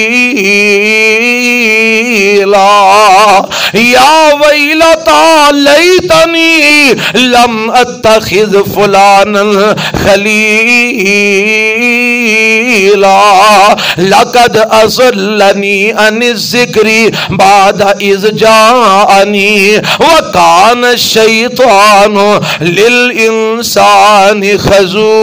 يَا وَيْلَتَى لَيْتَنِي لَمْ أَتَّخِذْ فُلَانًا خَلِيلًا لَقَدْ أَضَلَّنِي عَنِ الذِّكْرِ بَعْدَ إِذْ جَاءَنِي وَكَانَ الشَّيْطَانُ لِلْإِنسَانِ خَذُولًا۔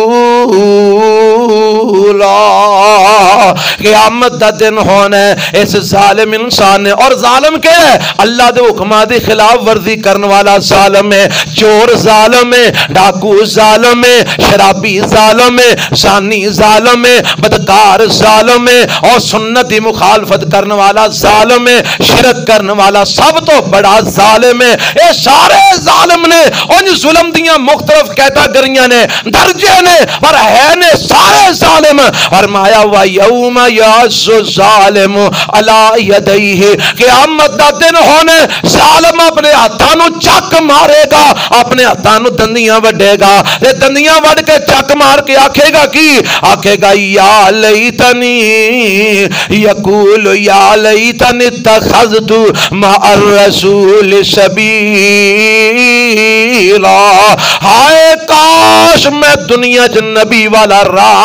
قیامت دا دن ہونا ہے، اس ظالم انسان نے، اور ظالم کیا ہے؟ اللہ دے حکمہ دی خلاف ورزی کرنے والا ظالم ہے، چور ظالم ہے، ڈاکو ظالم ہے، شرابی ظالم ہے، زانی ظالم ہے، بدکار ظالم ہے، اور سنت دی مخالفت کرنے والا ظالم ہے، شرک کرنے والا سب تو بڑا ظالم ہے۔ اے سارے ظالم نے ان ظلم دیاں مختلف کیٹاگریاں نے، درجے نے، پر ہے نے سارے ظالم۔ فرمایا وَيَوْمَ يَعَزُّ الظَّالِمُ عَلَى يَدَيْهِ، قیامت دا دن ہونے ظالم اپنے ہاتھاں نو چک مارے گا، اپنے ہاتھاں نو دندیاں وڈے گا، تے دندیاں وڈ کے چک مار کے آکھے گا کی؟ آکھے گا یا لیتنی، یقول یا لیتنی اتخذت مع الرسول سبیلا، ہائے کاش میں دنیا چ نبی والا راہ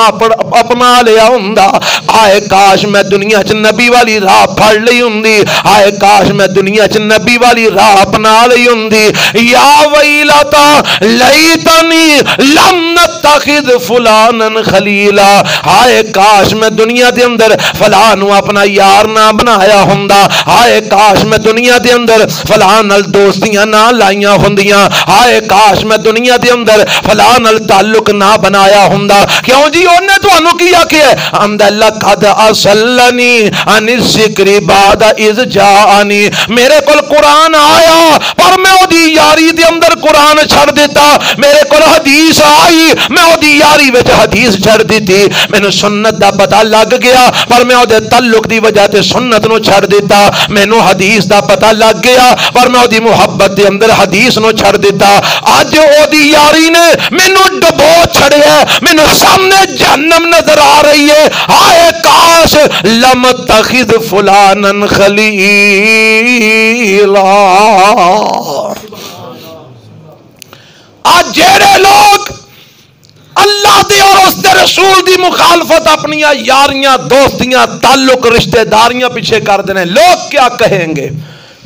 اپنا لیا ہوندا، ہائے کاش میں دنیا چ نبی والی راہ پھڑ لی ہوندی، ہائے کاش میں دنیا چ نبی والی راہ اپنا لی ہوندی، یا ویلتا لیتنی لم نتخذ فلانا خلیلا، ہائے کاش میں دنیا دے اندر فلان نو اپنا یار نہ بنایا ہوندا، ہائے کاش میں دنیا دے اندر فلان نال دوستیاں نہ لائیاں ہوندیاں، ہائے کاش میں دنیا دے اندر فلان نال تعلق نہ بنایا ہوندا۔ کیوں جی انہیں تو انہوں کیا کہ حمد اللہ قد اصلنی عن الذکر بعد اذ جاءنی، میرے کول قرآن آیا پر میں او دی یاری دے اندر قرآن چھڑ دیتا، میرے کول حدیث آئی میں او دی یاری وچ حدیث چھڑ دیتی، میں نے سنت دا پتہ لگ گیا پر میں او دے تعلق دی وجہ تے سنت نو چھڑ دیتا، میں نو حدیث دا پتہ لگ گیا پر میں او دی محبت دے اندر حدیث نو چھڑ دیتا، آج او دی یاری نے میں نو ڈبو چھڑیا، میں نو سامنے جہنم نظر آ رہی ہے، آئے کاش لم اتخذ فلانا خلیلا۔ آج جیڑے لوگ اللہ دی اور اس دے رسول دی مخالفت اپنی یاریاں دوستیاں تعلق رشتہ داریاں پیچھے کر دینے. لوگ کیا کہیں گے؟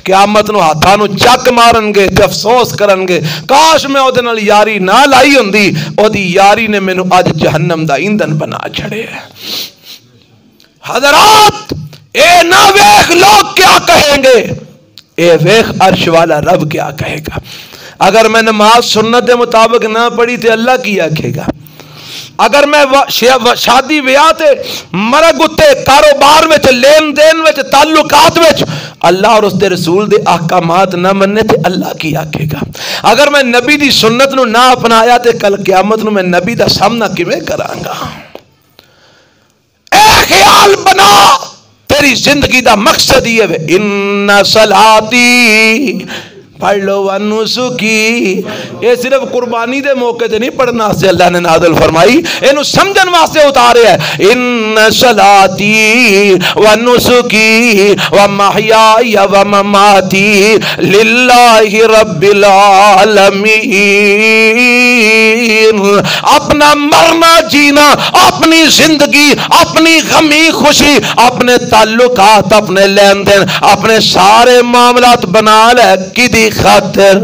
قیامت نو ہاتھاں نو چک مارن گے تے افسوس کرن گے کاش میں او دے نال یاری نہ لائی ہوندی، او دی یاری نے مینوں اج جہنم دا ایندھن بنا چھڑیا. حضرات اے نہ ویکھ لوگ کیا کہیں گے، اے ویکھ عرش والا رب کیا کہے گا. اگر میں نماز سنت دے مطابق نہ پڑھی تے اللہ کی آکھے گا. اگر میں شادی بیاہ تے مرگ اتے کاروبار وچ لین دین وچ تعلقات وچ اللہ اور اس دے رسول دے احکامات نہ مننے تے اللہ کی آکھے گا. اگر میں نبی دی سنت نو نہ اپنایا تے کل قیامت نو میں نبی دا سامنا کیویں کراں گا؟ اے خیال بنا تیری زندگی دا مقصد یہ ہے ان صلاتی پڑھ لو ونسکی. یہ صرف قربانی دے موقع تے نہیں پڑھنا سے اللہ نے نازل فرمائی، اینو سمجھن واسطے اتارے ہے. ان صلاتی ونسکی ومحیای ومماتی للہ رب العالمین. اپنا مرنا جینا، اپنی زندگی، اپنی غمی خوشی، اپنے تعلقات، اپنے لین دین، اپنے سارے معاملات بنا لے کدی خاطر.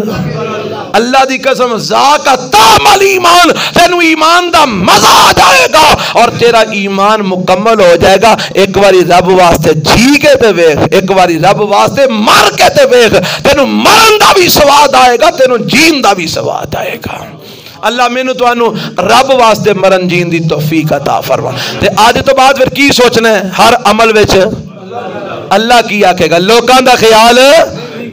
اللہ دی قسم ذاک تامل ایمان، تینو ایمان دا مزہ آ جائے گا اور تیرا ایمان مکمل ہو جائے گا. ایک باری رب واسطے جی کے تے ویکھ، ایک باری رب واسطے مر کے تے ویکھ، تینو مرن دا بھی سواد آئے گا، تینو جین دا بھی سواد آئے گا. اللہ مینوں تانوں رب واسطے مرن جین دی توفیق عطا فرما. تے آج تو بعد پھر کی سوچنا ہے؟ ہر عمل وچ اللہ کی آکھے گا، لوکاں دا خیال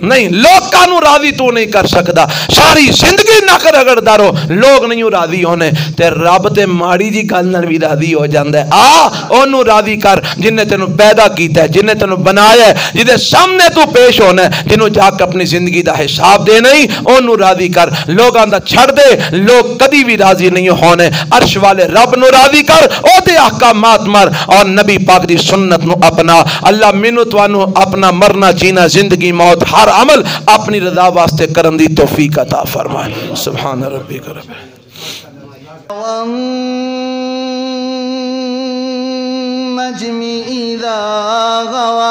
نہیں. لوکاں نو راضی تو نہیں کر سکدا. ساری زندگی نک رگڑدا رہو، لوگ نہیں راضی ہونے تے رب تے ماڑی جی گل نال بھی راضی ہو جاندا ہے. اونوں راضی کر جن نے تینوں پیدا کیتا ہے، جن نے تینوں بنایا ہے، جدے سامنے تو پیش ہونا ہے، جنوں جا کے اپنی زندگی دا حساب دینا ہی، اونوں راضی کر. لوگاں دا چھڑ دے، لوگ کدی بھی راضی نہیں ہونے. عرش والے رب نو راضی کر، او دے احکامات مر اور نبی پاک دی سنت نو اپنا. اللہ مینوں تانوں اپنا مرنا جینا زندگی موت ہر عمل اپنی رضا واسطے کرن دی توفیق عطا فرمائے. سبحان ربک رب النجم اذا غوا